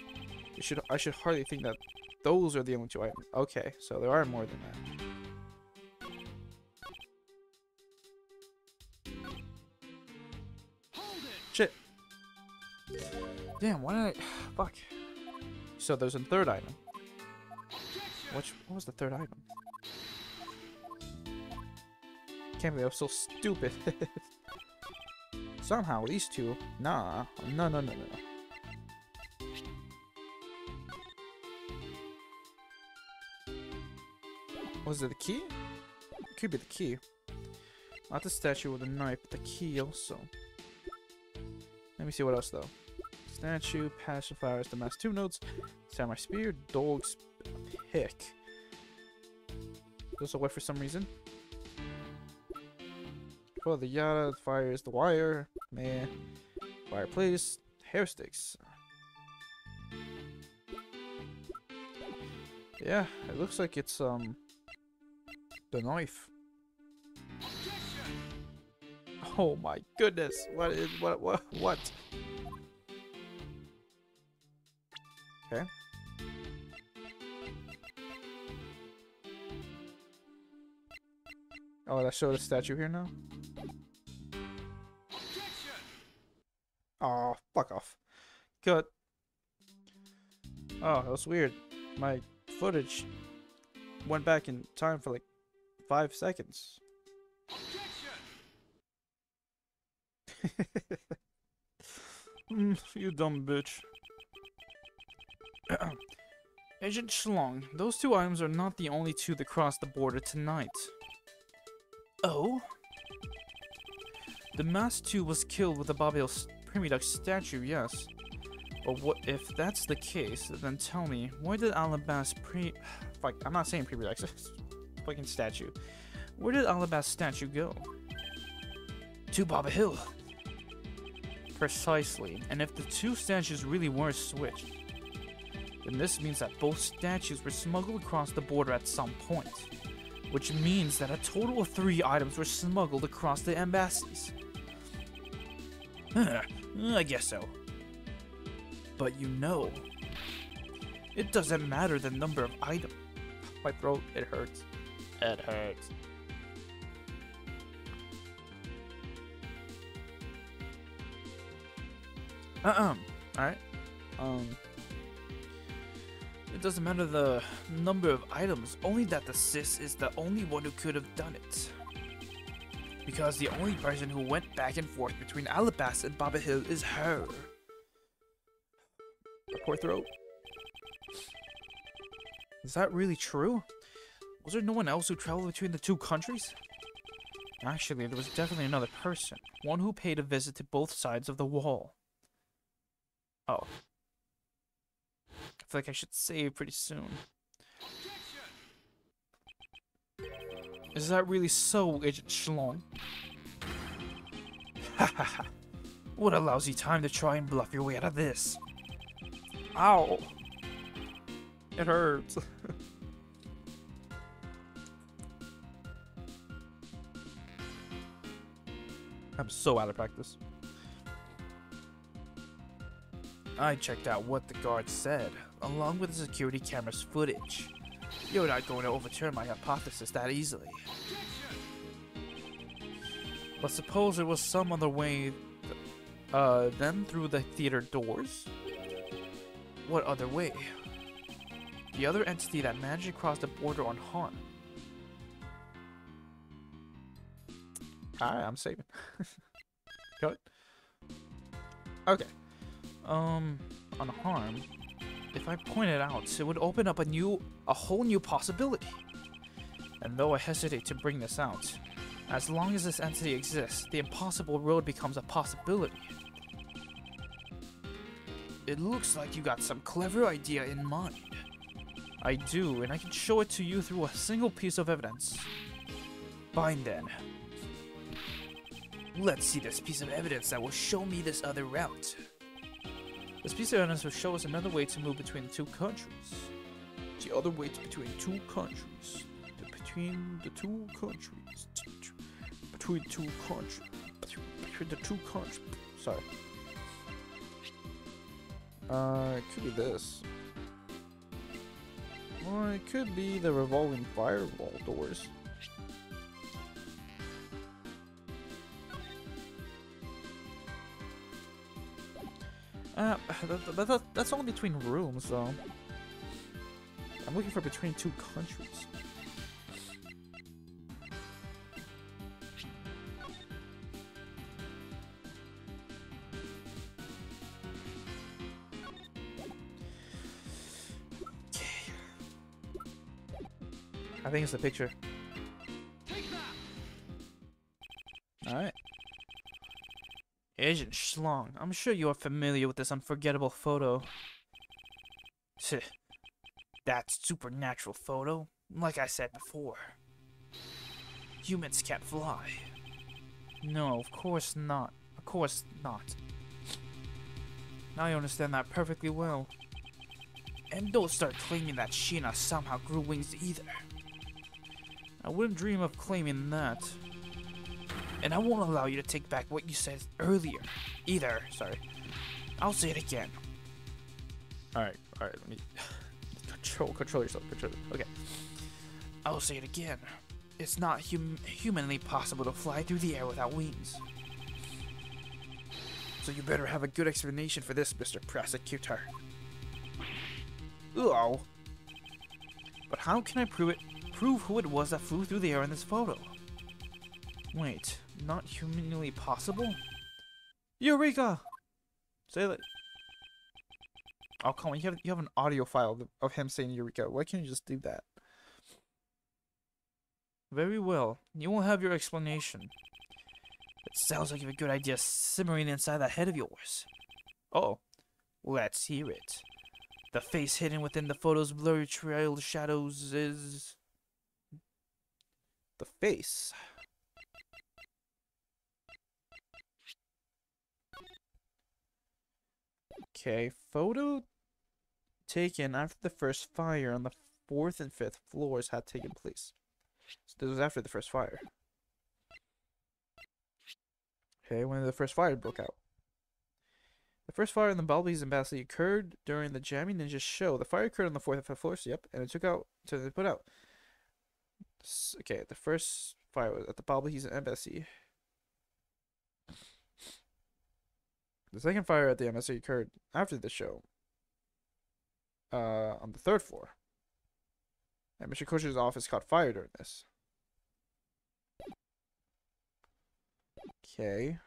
I should hardly think that those are the only two items. Okay, so there are more than that. Shit. Damn, why did I... Fuck. So there's a third item. What was the third item? Can't believe I was so stupid. Somehow these two... Nah. No. Was it the key? It could be the key. Not the statue with the knife, but the key also. Let me see what else though. Statue, passion flowers, the mass 2 notes, samurai spear, dog's pick. Those are wet for some reason. Oh, the yada, fire is the wire, man. Fireplace, hair sticks. Yeah, it looks like it's the knife. Oh my goodness! What? Okay. Oh, that showed a statue here now. Oh, fuck off. Cut. Oh, that was weird. My footage went back in time for like 5 seconds. You dumb bitch. Agent Schlong, those 2 items are not the only 2 that crossed the border tonight. Oh? The masked 2 was killed with the Baba Primiduck statue, yes. But what if that's the case, then tell me, where did Alabast Fuck, I'm not saying Primiduck, fucking statue. Where did Alabast statue go? To Baba Hill. Precisely, and if the 2 statues really were switched, then this means that both statues were smuggled across the border at some point. Which means that a total of 3 items were smuggled across the embassies. I guess so. But you know, it doesn't matter the number of items. My throat, it hurts. It hurts. Alright. It doesn't matter the number of items, only that the sis is the only one who could have done it. Because the only person who went back and forth between Alabast and Baba Hill is her. My poor throat. Is that really true? Was there no one else who traveled between the 2 countries? Actually, there was definitely another person. One who paid a visit to both sides of the wall. Oh. I feel like I should save pretty soon. Is that really so, Agent Schlong? Hahaha. What a lousy time to try and bluff your way out of this. Ow. It hurts. I'm so out of practice. I checked out what the guard said, along with the security camera's footage. You're not going to overturn my hypothesis that easily. But suppose there was some other way than through the theater doors? What other way? The other entity that managed to cross the border unharmed. Alright, I'm saving. Got it? Okay. Unharmed. If I point it out, it would open up a whole new possibility. And though I hesitate to bring this out, as long as this entity exists, the impossible road becomes a possibility. It looks like you got some clever idea in mind. I do, and I can show it to you through a single piece of evidence. Fine then. Let's see this piece of evidence that will show me this other route. This piece of evidence will show us another way to move between the two countries. The other way between two countries. Between the two countries. Between two countries. Between the two countries. Sorry. It could be this. Or it could be the revolving firewall doors. That's only between rooms, though. I'm looking for between two countries. I think it's the picture. Alright. Agent Schlong, I'm sure you are familiar with this unforgettable photo. That supernatural photo? Like I said before. Humans can't fly. No, of course not. Of course not. Now I understand that perfectly well. And don't start claiming that Sheena somehow grew wings either. I wouldn't dream of claiming that. And I won't allow you to take back what you said earlier, either. Sorry. I'll say it again. Alright, let me... Control yourself, okay. I'll say it again. It's not humanly possible to fly through the air without wings. So you better have a good explanation for this, Mr. Prosecutor. Ooh. But how can I prove who it was that flew through the air in this photo? Wait, not humanly possible? Eureka! Say that. Oh, come on, you have an audio file of him saying Eureka. Why can't you just do that? Very well. You will have your explanation. It sounds like you have a good idea simmering inside that head of yours. Oh, let's hear it. The face hidden within the photo's blurry trail of shadows is... The face. Okay, photo taken after the first fire on the 4th and 5th floors had taken place. So this was after the first fire. Okay, when the first fire broke out. The first fire in the Bumblebee's embassy occurred during the Jammy Ninja show. The fire occurred on the 4th and 5th floors, yep, and it took out to they put out. Okay, the first fire was at the Bumblebee's embassy. The second fire at the embassy occurred after the show. On the 3rd floor. And Mr. Coach's office caught fire during this. Okay.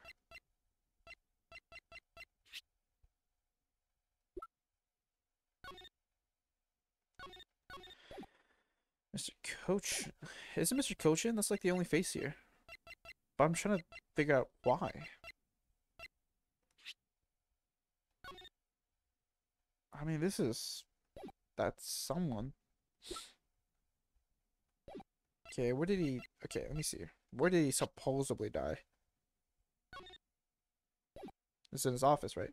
Mr. Coach... Isn't Mr. Coach in? That's like the only face here. But I'm trying to figure out why. I mean, this is... That's someone. Okay, where did he... Okay, let me see. Where did he supposedly die? It's in his office, right?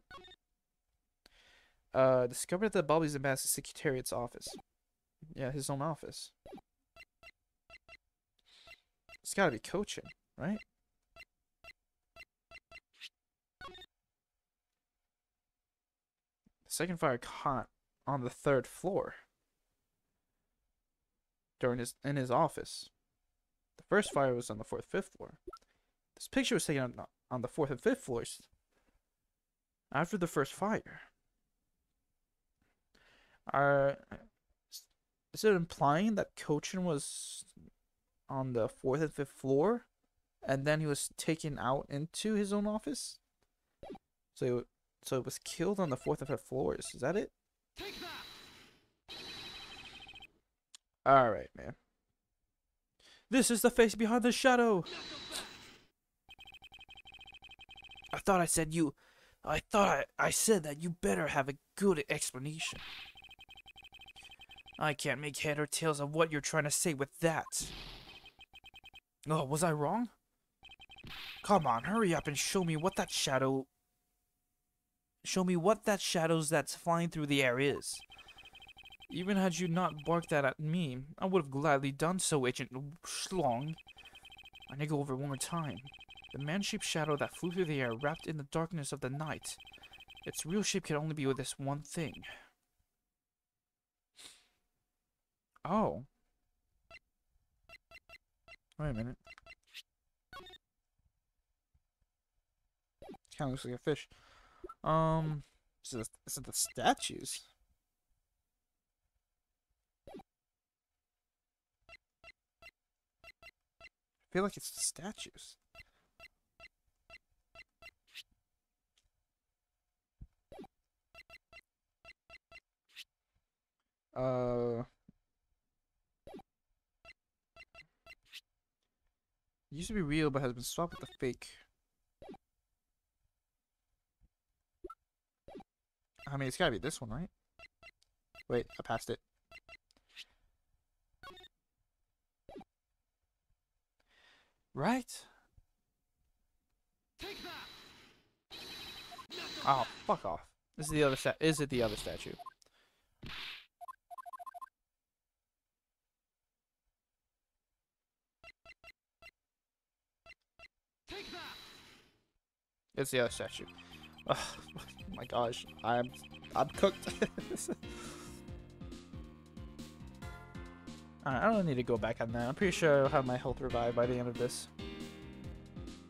Discovered at the Bumblebee's Embassy Secretariat's office. Yeah, his own office. It's gotta be coaching, right? The second fire caught on the third floor in his office. The first fire was on the fourth, fifth floor. This picture was taken on the fourth and fifth floors after the first fire. Is it implying that Cochin was on the fourth and fifth floor, and then he was taken out into his own office? So it was killed on the fourth and fifth floors. Is that it? All right, man. This is the face behind the shadow. I thought I said that you better have a good explanation. I can't make head or tails of what you're trying to say with that. Oh, was I wrong? Come on, hurry up and show me what that shadow... Show me what that shadows that's flying through the air is. Even had you not barked that at me, I would have gladly done so, Agent Schlong. I need to go over it one more time. The man-shaped shadow that flew through the air, wrapped in the darkness of the night. Its real shape can only be with this one thing. Oh. Wait a minute. It kind of looks like a fish. Is it the statues? I feel like it's the statues. It used to be real, but has been swapped with the fake. I mean, it's gotta be this one, right? Wait, I passed it. Right? Oh, fuck off. This is the other Is it the other statue? It's the other statue. Oh my gosh, I'm cooked. Alright, I don't need to go back on that. I'm pretty sure I'll have my health revived by the end of this.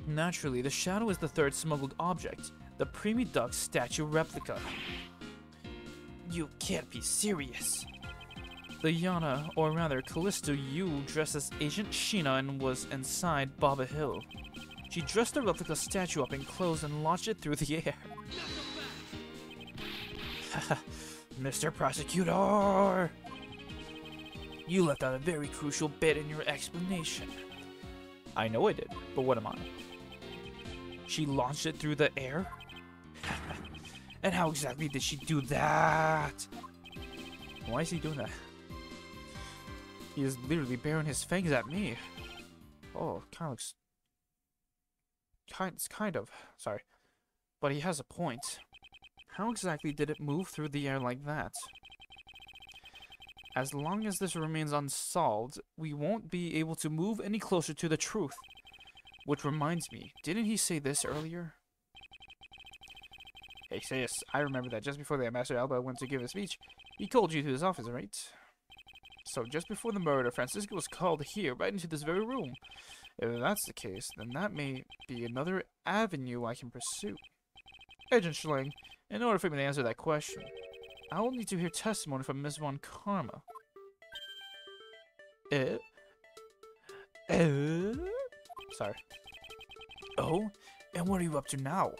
Naturally, the shadow is the third smuggled object, the Preemie Duck statue replica. You can't be serious. The Yana, or rather Callisto Yu, dressed as Agent Sheena and was inside Baba Hill. She dressed the replica statue up in clothes and launched it through the air. Mr. Prosecutor! You left out a very crucial bit in your explanation. I know I did, but what am I? She launched it through the air? And how exactly did she do that? Why is he doing that? He is literally baring his fangs at me. Oh, it's kind of, sorry. But he has a point. How exactly did it move through the air like that? As long as this remains unsolved, we won't be able to move any closer to the truth. Which reminds me, didn't he say this earlier? Hey sis, I remember that just before the Ambassador Alba went to give a speech, he called you to his office, right? So just before the murder, Francisco was called here, right into this very room. If that's the case, then that may be another avenue I can pursue. Agent Schling, in order for me to answer that question, I will need to hear testimony from Ms. Von Karma. Sorry. Oh? And what are you up to now?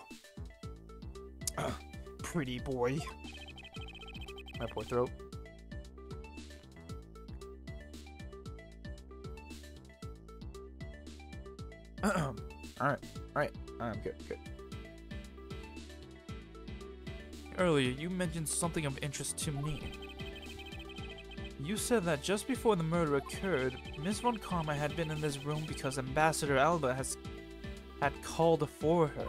Pretty boy. My poor throat. Alright, I'm good. Earlier, you mentioned something of interest to me. You said that just before the murder occurred, Ms. Von Karma had been in this room because Ambassador Alba had called for her.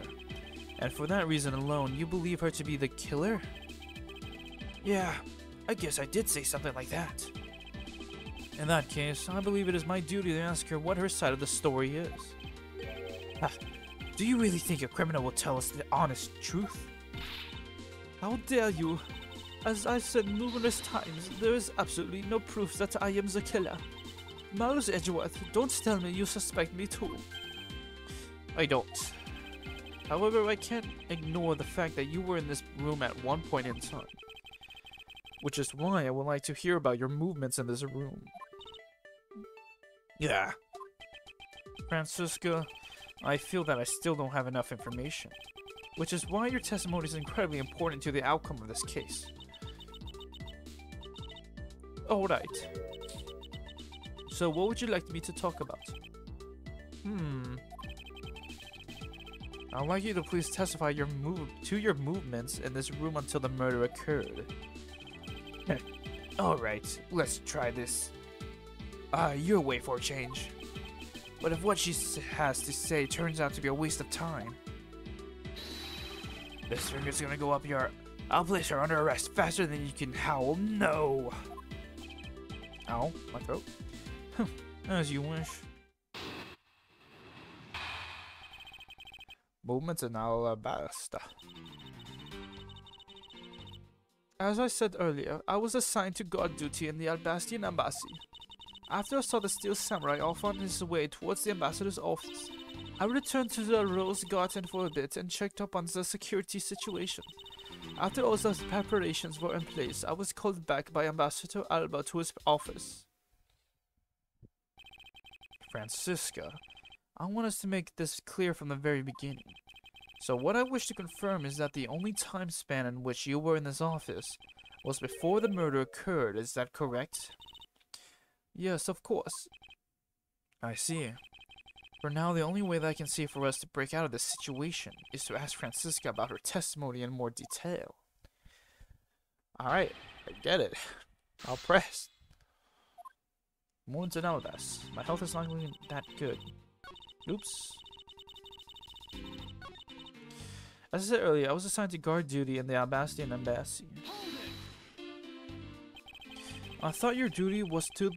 And for that reason alone, you believe her to be the killer? Yeah, I guess I did say something like that. In that case, I believe it is my duty to ask her what her side of the story is. Do you really think a criminal will tell us the honest truth? How dare you? As I've said numerous times, there is absolutely no proof that I am the killer. Miles Edgeworth, don't tell me you suspect me too. I don't. However, I can't ignore the fact that you were in this room at one point in time. Which is why I would like to hear about your movements in this room. Yeah. Francisca, I feel that I still don't have enough information. Which is why your testimony is incredibly important to the outcome of this case. Alright. So what would you like me to talk about? I'd like you to please testify your movements in this room until the murder occurred. Alright, let's try this. Your way for a change. But if what she has to say turns out to be a waste of time, this finger's gonna go up your... I'll place her under arrest faster than you can howl no! Ow, my throat. As you wish. Movements in Alabasta. As I said earlier, I was assigned to guard duty in the Albastian embassy. After I saw the Steel Samurai off on his way towards the ambassador's office, I returned to the Rose Garden for a bit and checked up on the security situation. After all the preparations were in place, I was called back by Ambassador Alba to his office. Francisca, I want us to make this clear from the very beginning. So what I wish to confirm is that the only time span in which you were in this office was before the murder occurred, is that correct? Yes, of course. I see. For now, the only way that I can see for us to break out of this situation is to ask Francisca about her testimony in more detail. Alright, I get it. I'll press. More to know this. My health is not really that good. Oops. As I said earlier, I was assigned to guard duty in the Albastian embassy. I thought your duty was to,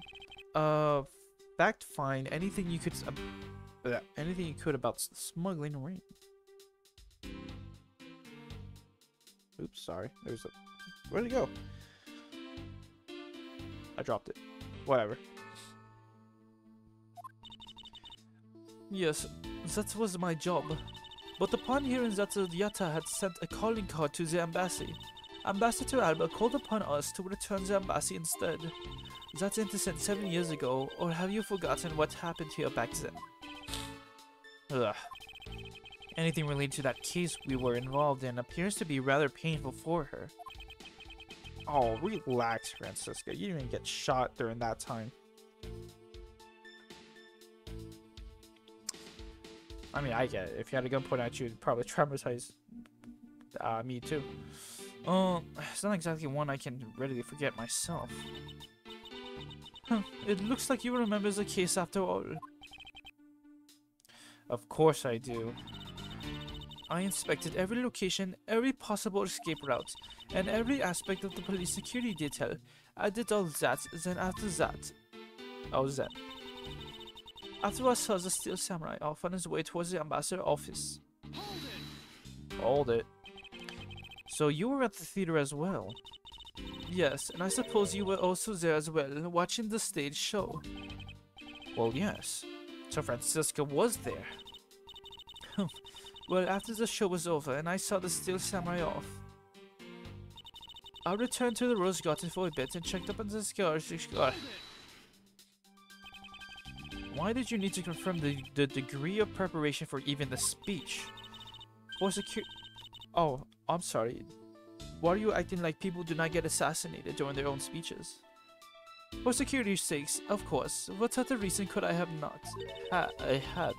fact find anything you could about smuggling ring. Oops, sorry. There's a... Where'd it go? I dropped it. Whatever. Yes, that was my job. But upon hearing that the Yatta had sent a calling card to the embassy, Ambassador Alba called upon us to return the embassy instead. That incident 7 years ago, or have you forgotten what happened here back then? Ugh. Anything related to that case we were involved in appears to be rather painful for her. Oh, relax, Francisca. You didn't even get shot during that time. I mean, I get it. If you had a gun pointed at you, it'd probably traumatize me too. It's not exactly one I can readily forget myself. Huh, it looks like you remember the case after all. Of course I do. I inspected every location, every possible escape route, and every aspect of the police security detail. I did all that, then after that... Oh, that. After I saw the Steel Samurai off on his way towards the ambassador office. Hold it. So you were at the theater as well? Yes, and I suppose you were also there as well, watching the stage show. Well, yes. So Francisca was there. Well, after the show was over and I saw the Steel Samurai off, I returned to the Rose Garden for a bit and checked up on the scars. Why did you need to confirm the degree of preparation for even the speech? For security... Oh, I'm sorry. Why are you acting like people do not get assassinated during their own speeches? For security's sakes, of course. What other reason could I have not? I had.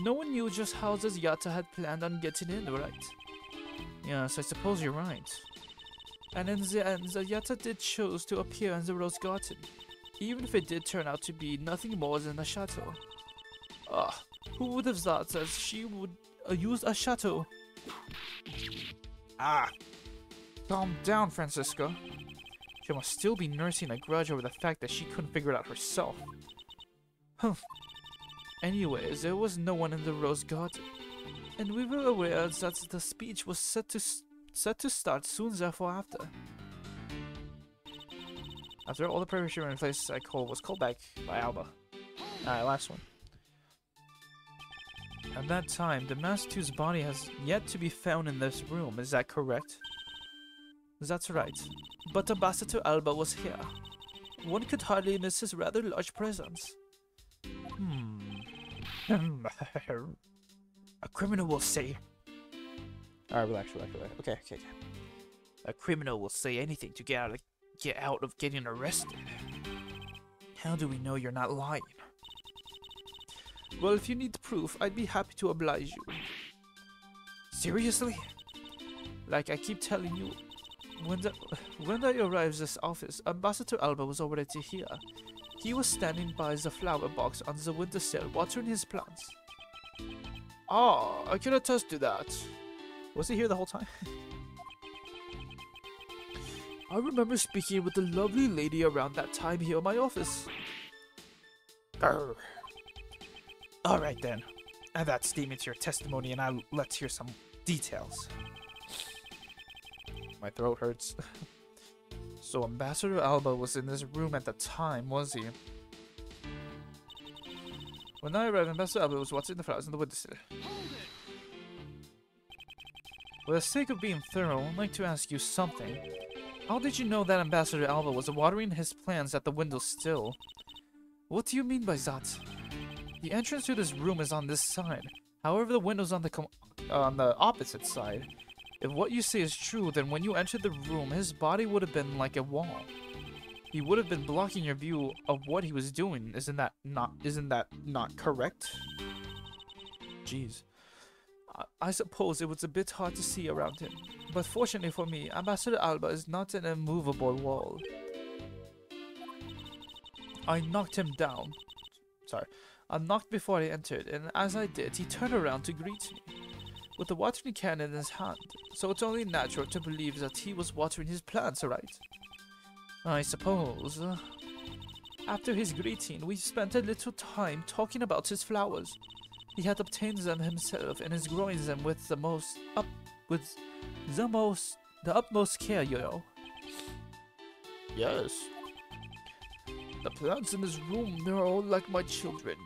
No one knew just how the Yatta had planned on getting in, right? Yes, I suppose you're right. And in the end, the Yatta did choose to appear in the Rose Garden, even if it did turn out to be nothing more than a chateau. Who would have thought that she would use a chateau? Calm down, Francisca. She must still be nursing a grudge over the fact that she couldn't figure it out herself. Anyways, there was no one in the Rose Garden, and we were aware that the speech was set to start soon therefore after. After all the preparation in place, I was called back by Alba. Alright, last one. At that time, the Master 2's body has yet to be found in this room, is that correct? That's right. But Ambassador Alba was here. One could hardly miss his rather large presence. A criminal will say... Alright, relax. Okay. A criminal will say anything to get out of getting arrested. How do we know you're not lying? Well, if you need proof, I'd be happy to oblige you. Seriously? Like I keep telling you, when I arrived at this office, Ambassador Alba was already here. He was standing by the flower box on the windowsill, watering his plants. Ah, I can attest to that. Was he here the whole time? I remember speaking with the lovely lady around that time here in my office. Grr. Alright then. Add that statement to your testimony and let's hear some details. My throat hurts. So Ambassador Alba was in this room at the time, was he? When I arrived, Ambassador Alba was watching the flowers on the windowsill. For the sake of being thorough, I'd like to ask you something. How did you know that Ambassador Alba was watering his plants at the windowsill? What do you mean by that? The entrance to this room is on this side. However, the window's on the opposite side. If what you say is true, then when you entered the room, his body would have been like a wall. He would have been blocking your view of what he was doing. Isn't that not correct? Jeez. I suppose it was a bit hard to see around him, but fortunately for me, Ambassador Alba is not an immovable wall. I knocked him down. I knocked before I entered, and as I did, he turned around to greet me, with the watering can in his hand, so it's only natural to believe that he was watering his plants, right? I suppose. After his greeting, we spent a little time talking about his flowers. He had obtained them himself and is growing them with the utmost care, you know. Yes. The plants in this room, they're all like my children.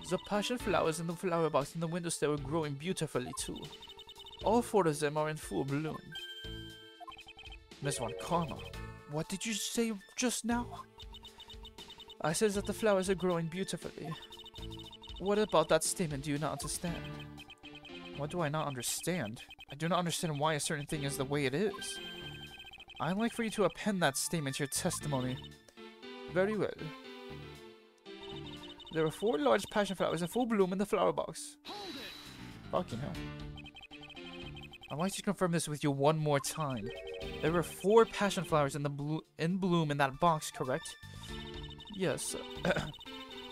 The passion flowers in the flower box in the windowsill were growing beautifully too. All 4 of them are in full bloom. Miss Von Karma, what did you say just now? I said that the flowers are growing beautifully. What about that statement do you not understand? What do I not understand? I do not understand why a certain thing is the way it is. I'd like for you to append that statement to your testimony. Very well. There were 4 large passion flowers in full bloom in the flower box. Fucking hell. I'd like to confirm this with you one more time. There were 4 passion flowers in bloom in that box, correct? Yes.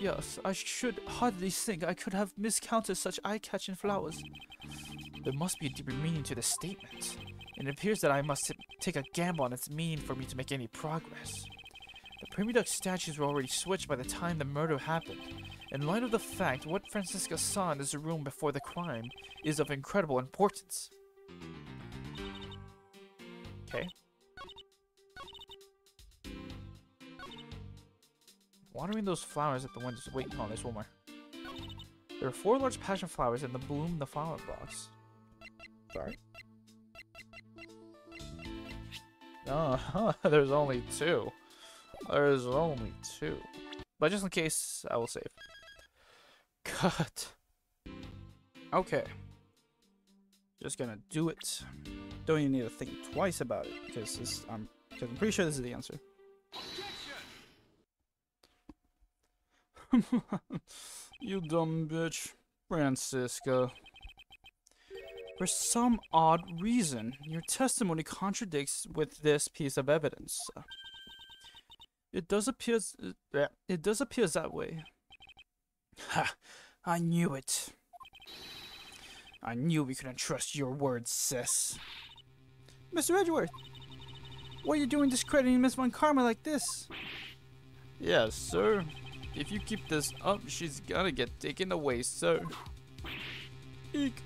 Yes, I should hardly think I could have miscounted such eye-catching flowers. There must be a deeper meaning to this statement. It appears that I must take a gamble on its meaning for me to make any progress. The Prairie Duck statues were already switched by the time the murder happened. In light of the fact, what Francisca saw in this room before the crime is of incredible importance. Okay. Watering those flowers at the windows. Wait, no, there's one more. There are 4 large passion flowers in the bloom in the flower box. Sorry. Oh, there's only 2. There's only 2. But just in case, I will save. Cut. Okay. Just gonna do it. Don't even need to think twice about it, because I'm pretty sure this is the answer. You dumb bitch. Francisca. For some odd reason, your testimony contradicts with this piece of evidence. It does appear that way. Ha! I knew it. I knew we couldn't trust your words, sis. Mr. Edgeworth, what are you doing discrediting Miss Von Karma like this? Yes, sir. If you keep this up, she's gonna get taken away, sir. Eek.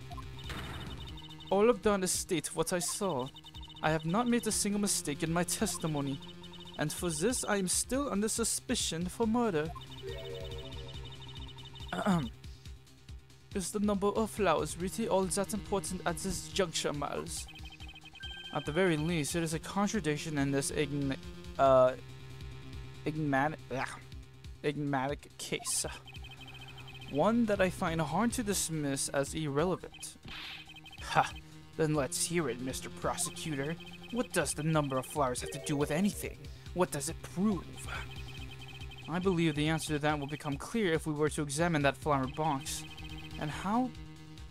All I've done is state what I saw. I have not made a single mistake in my testimony, and for this I am still under suspicion for murder. Is the number of flowers really all that important at this juncture, Miles? At the very least, it is a contradiction in this enigmatic case. One that I find hard to dismiss as irrelevant. Ha! Then let's hear it, Mr. Prosecutor. What does the number of flowers have to do with anything? What does it prove? I believe the answer to that will become clear if we were to examine that flower box. And how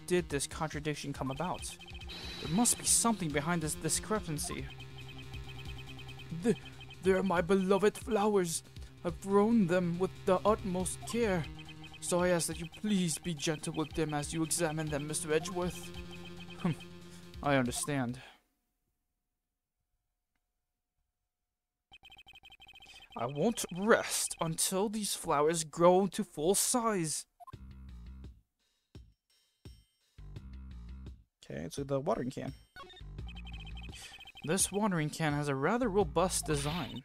did this contradiction come about? There must be something behind this discrepancy. They're my beloved flowers. I've grown them with the utmost care. So I ask that you please be gentle with them as you examine them, Mr. Edgeworth. I understand. I won't rest until these flowers grow to full size. Okay, so the watering can. This watering can has a rather robust design.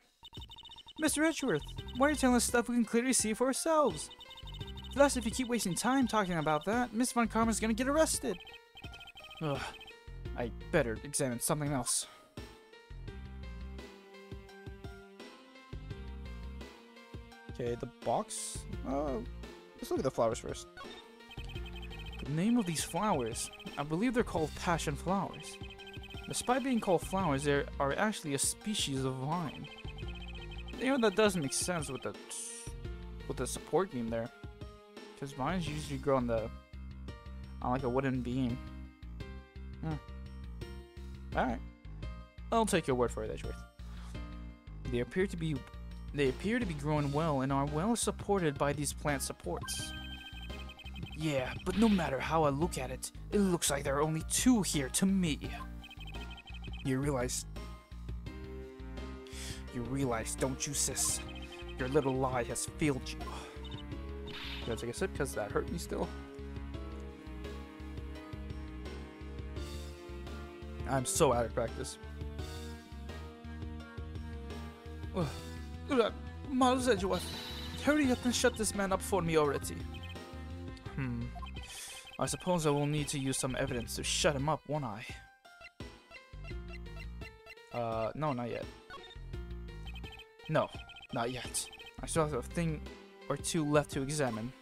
Mr. Edgeworth, why are you telling us stuff we can clearly see for ourselves? Plus, if you keep wasting time talking about that, Miss Von Karma's gonna get arrested. Ugh, I better examine something else. Okay, the box. Let's look at the flowers first. The name of these flowers, I believe they're called passion flowers. Despite being called flowers, they are actually a species of vine. You know, that doesn't make sense with the support beam there, because vines usually grow on like a wooden beam. Alright, I'll take your word for it, Edgeworth. They appear to be growing well and are well supported by these plant supports. Yeah, but no matter how I look at it, it looks like there are only two here to me. You realize, don't you, sis? Your little lie has failed you. Can I take a sip? Because that hurt me still. I'm so out of practice. Miles Edgeworth, hurry up and shut this man up for me already. I suppose I will need to use some evidence to shut him up, won't I? No, not yet. No, not yet. I still have a thing or two left to examine.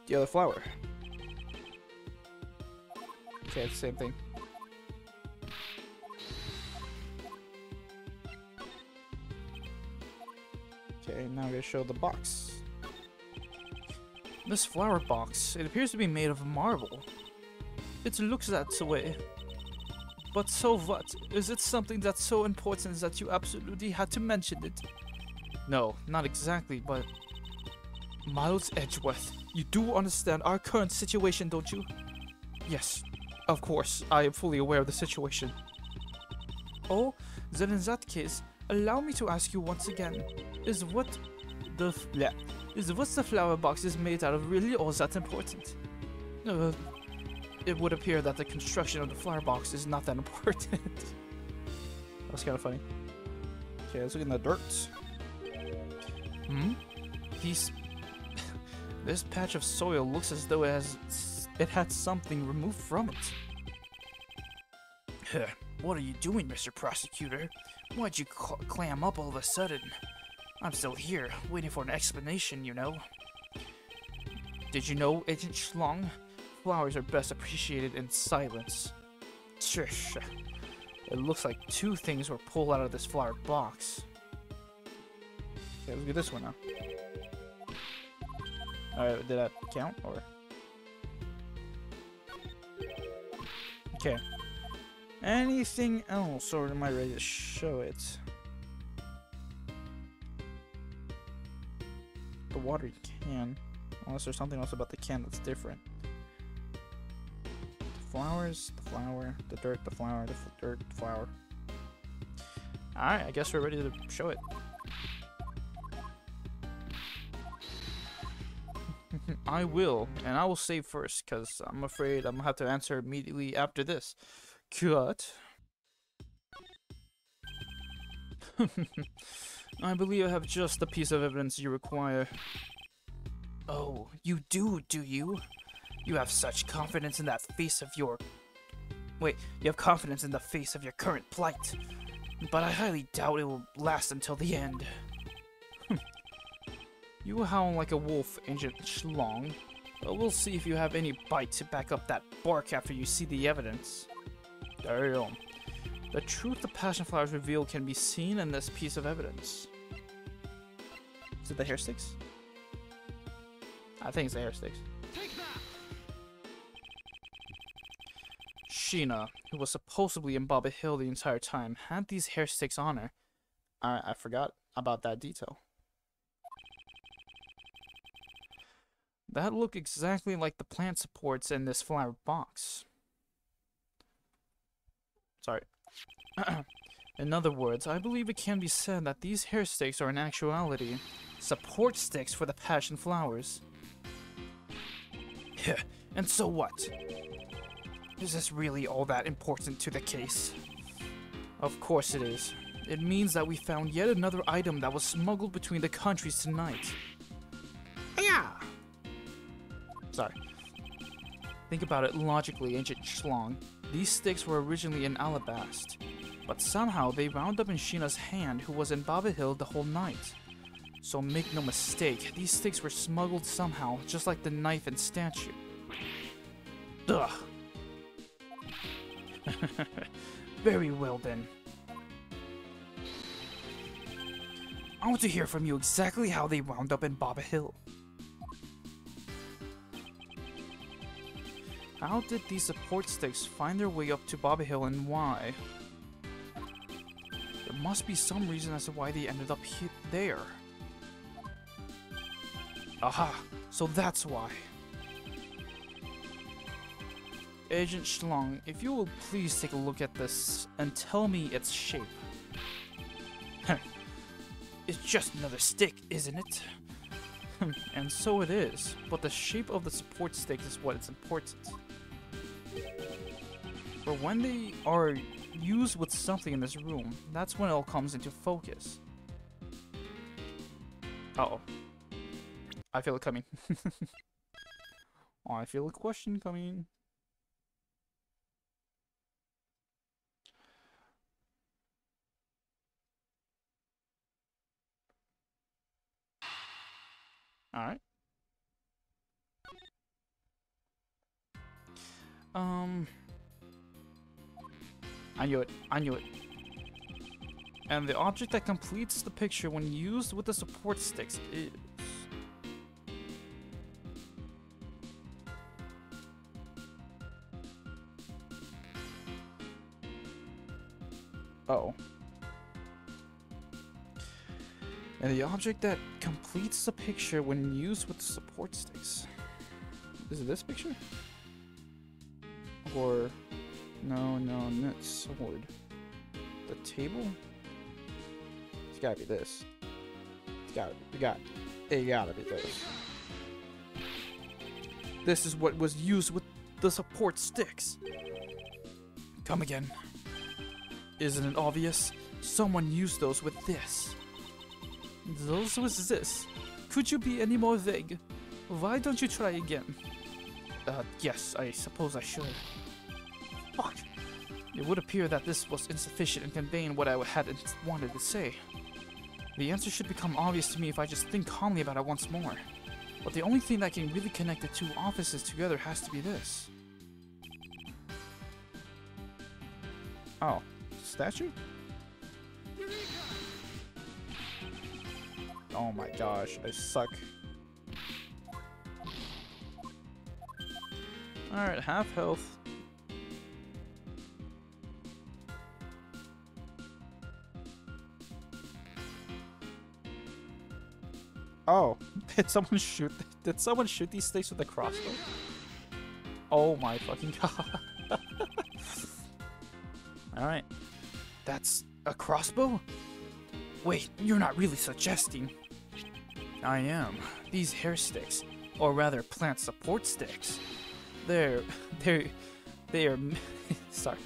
The other flower. Okay, it's the same thing. Okay, now I'm gonna show the box. This flower box, it appears to be made of marble. It looks that way. But so what? Is it something that's so important that you absolutely had to mention it? No, not exactly, but... Miles Edgeworth, you do understand our current situation, don't you? Yes, of course, I am fully aware of the situation. Oh, then in that case, allow me to ask you once again, is what the flower box is made out of really all that important? It would appear that the construction of the flower box is not that important. That's kind of funny. Okay, let's look in the dirt. This patch of soil looks as though it had something removed from it. What are you doing, Mr. Prosecutor? Why'd you clam up all of a sudden? I'm still here, waiting for an explanation, you know. Did you know, Agent Schlong? Flowers are best appreciated in silence. Shush. It looks like two things were pulled out of this flower box. Okay, let's get this one now. Alright, did that count, or? Okay. Anything else, or am I ready to show it? The watering can. Unless there's something else about the can that's different. The flowers, the flower, the dirt, the flower, the dirt, the flower. Alright, I guess we're ready to show it. I will, and I will save first, because I'm afraid I'm going to have to answer immediately after this. Cut. I believe I have just the piece of evidence you require. Oh, you do you? You have such confidence in that face of your... Wait, you have confidence in the face of your current plight. But I highly doubt it will last until the end. You howl like a wolf, Ancient Schlong. But we'll see if you have any bite to back up that bark after you see the evidence. Damn. The truth the passion flowers reveal can be seen in this piece of evidence. Is it the hair sticks? I think it's the hair sticks. Sheena, who was supposedly in Bobby Hill the entire time, had these hair sticks on her. I forgot about that detail. That look exactly like the plant supports in this flower box. Sorry. In other words, I believe it can be said that these hair sticks are in actuality support sticks for the passion flowers. And so what? Is this really all that important to the case? Of course it is. It means that we found yet another item that was smuggled between the countries tonight. Yeah. Sorry. Think about it logically, Ancient Schlong. These sticks were originally in Alabast, but somehow they wound up in Sheena's hand, who was in Baba Hill the whole night. So make no mistake, these sticks were smuggled somehow, just like the knife and statue. Ugh. Very well then. I want to hear from you exactly how they wound up in Baba Hill. How did these support sticks find their way up to Baba Hill and why? There must be some reason as to why they ended up there. Aha! So that's why. Agent Schlong, if you will please take a look at this and tell me its shape. It's just another stick, isn't it? And so it is, but the shape of the support stick is what is important. For when they are used with something in this room, that's when it all comes into focus. Uh-oh. I feel it coming. I feel a question coming. Alright. I knew it. I knew it. And the object that completes the picture when used with the support sticks is... Uh-oh. And the object that completes the picture when used with the support sticks. Is it this picture? Or... No, not sword. The table? It's gotta be this. It gotta be this. This is what was used with the support sticks. Come again. Isn't it obvious? Someone used those with this. Those with this. Could you be any more vague? Why don't you try again? Yes, I suppose I should. Fuck. It would appear that this was insufficient in conveying what I wanted to say. The answer should become obvious to me if I just think calmly about it once more. But the only thing that can really connect the two offices together has to be this. Oh, statue? Oh my gosh, I suck. Alright, half health. Oh, did someone shoot these sticks with a crossbow? Oh my fucking god. Alright. That's a crossbow? Wait, you're not really suggesting. I am. These hair sticks, or rather plant support sticks. They are sorry.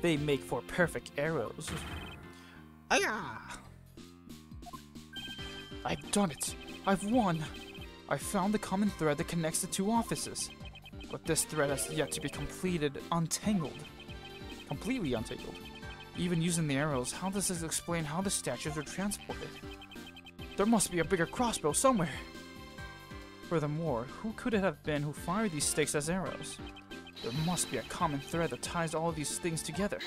They make for perfect arrows. Aya! I've done it! I've won! I found the common thread that connects the two offices. But this thread has yet to be completely untangled. Even using the arrows, how does this explain how the statues are transported? There must be a bigger crossbow somewhere! Furthermore, who could it have been who fired these sticks as arrows? There must be a common thread that ties all these things together.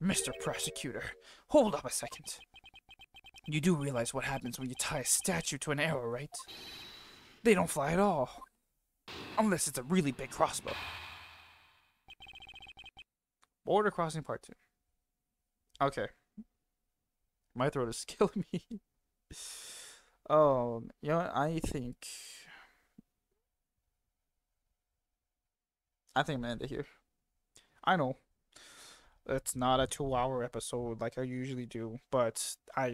Mr. Prosecutor, hold up a second. You do realize what happens when you tie a statue to an arrow, right? They don't fly at all. Unless it's a really big crossbow. Border Crossing Part 2. Okay. My throat is killing me. Oh, you know what? I think I'm gonna end it here. I know it's not a 2-hour episode like I usually do, but I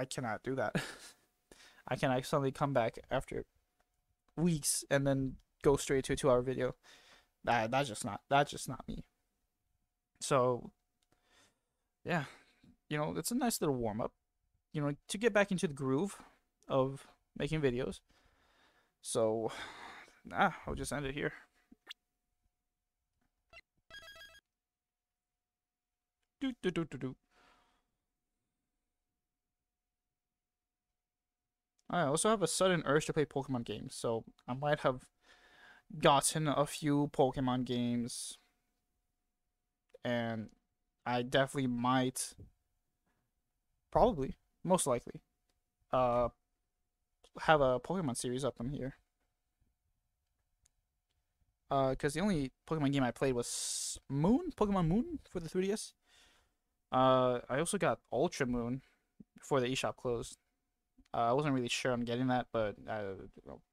cannot do that. I cannot suddenly come back after weeks and then go straight to a 2-hour video. That's just not me. So yeah, it's a nice little warm up, to get back into the groove of making videos. So I'll just end it here. I also have a sudden urge to play Pokemon games, so I might have gotten a few Pokemon games, and I definitely might, probably, most likely, have a Pokemon series up on here. Because the only Pokemon game I played was Pokemon Moon for the 3DS. I also got Ultra Moon before the eShop closed. I wasn't really sure I'm getting that, but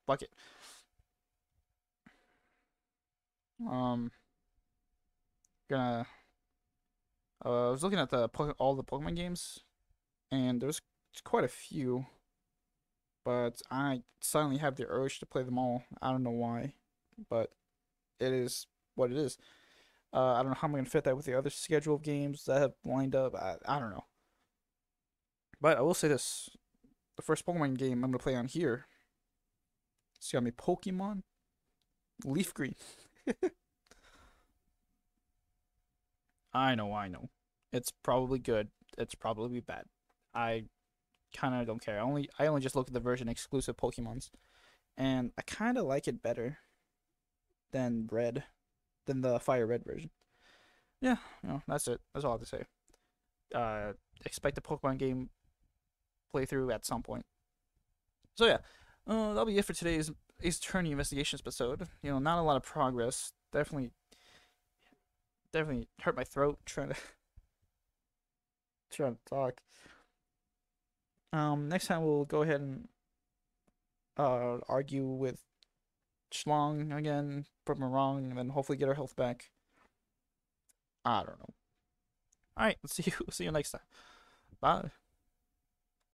fuck it. Gonna. I was looking at all the Pokemon games, and there's quite a few, but I suddenly have the urge to play them all. I don't know why, but it is what it is. I don't know how I'm gonna fit that with the other schedule of games that I have lined up. I don't know. But I will say this: the first Pokemon game I'm gonna play on here, it's gonna be Pokemon Leaf Green. I know. It's probably good. It's probably bad. I kind of don't care. I only just look at the version exclusive Pokemons, and I kind of like it better than the Fire Red version. Yeah, that's it. That's all I have to say. Expect a Pokemon game playthrough at some point. So yeah, that'll be it for today's Ace Attorney Investigations episode. Not a lot of progress. Definitely hurt my throat trying to talk. Next time we'll go ahead and argue with Schlong again, prove him wrong, and then hopefully get our health back. I don't know. All right, see you next time. Bye.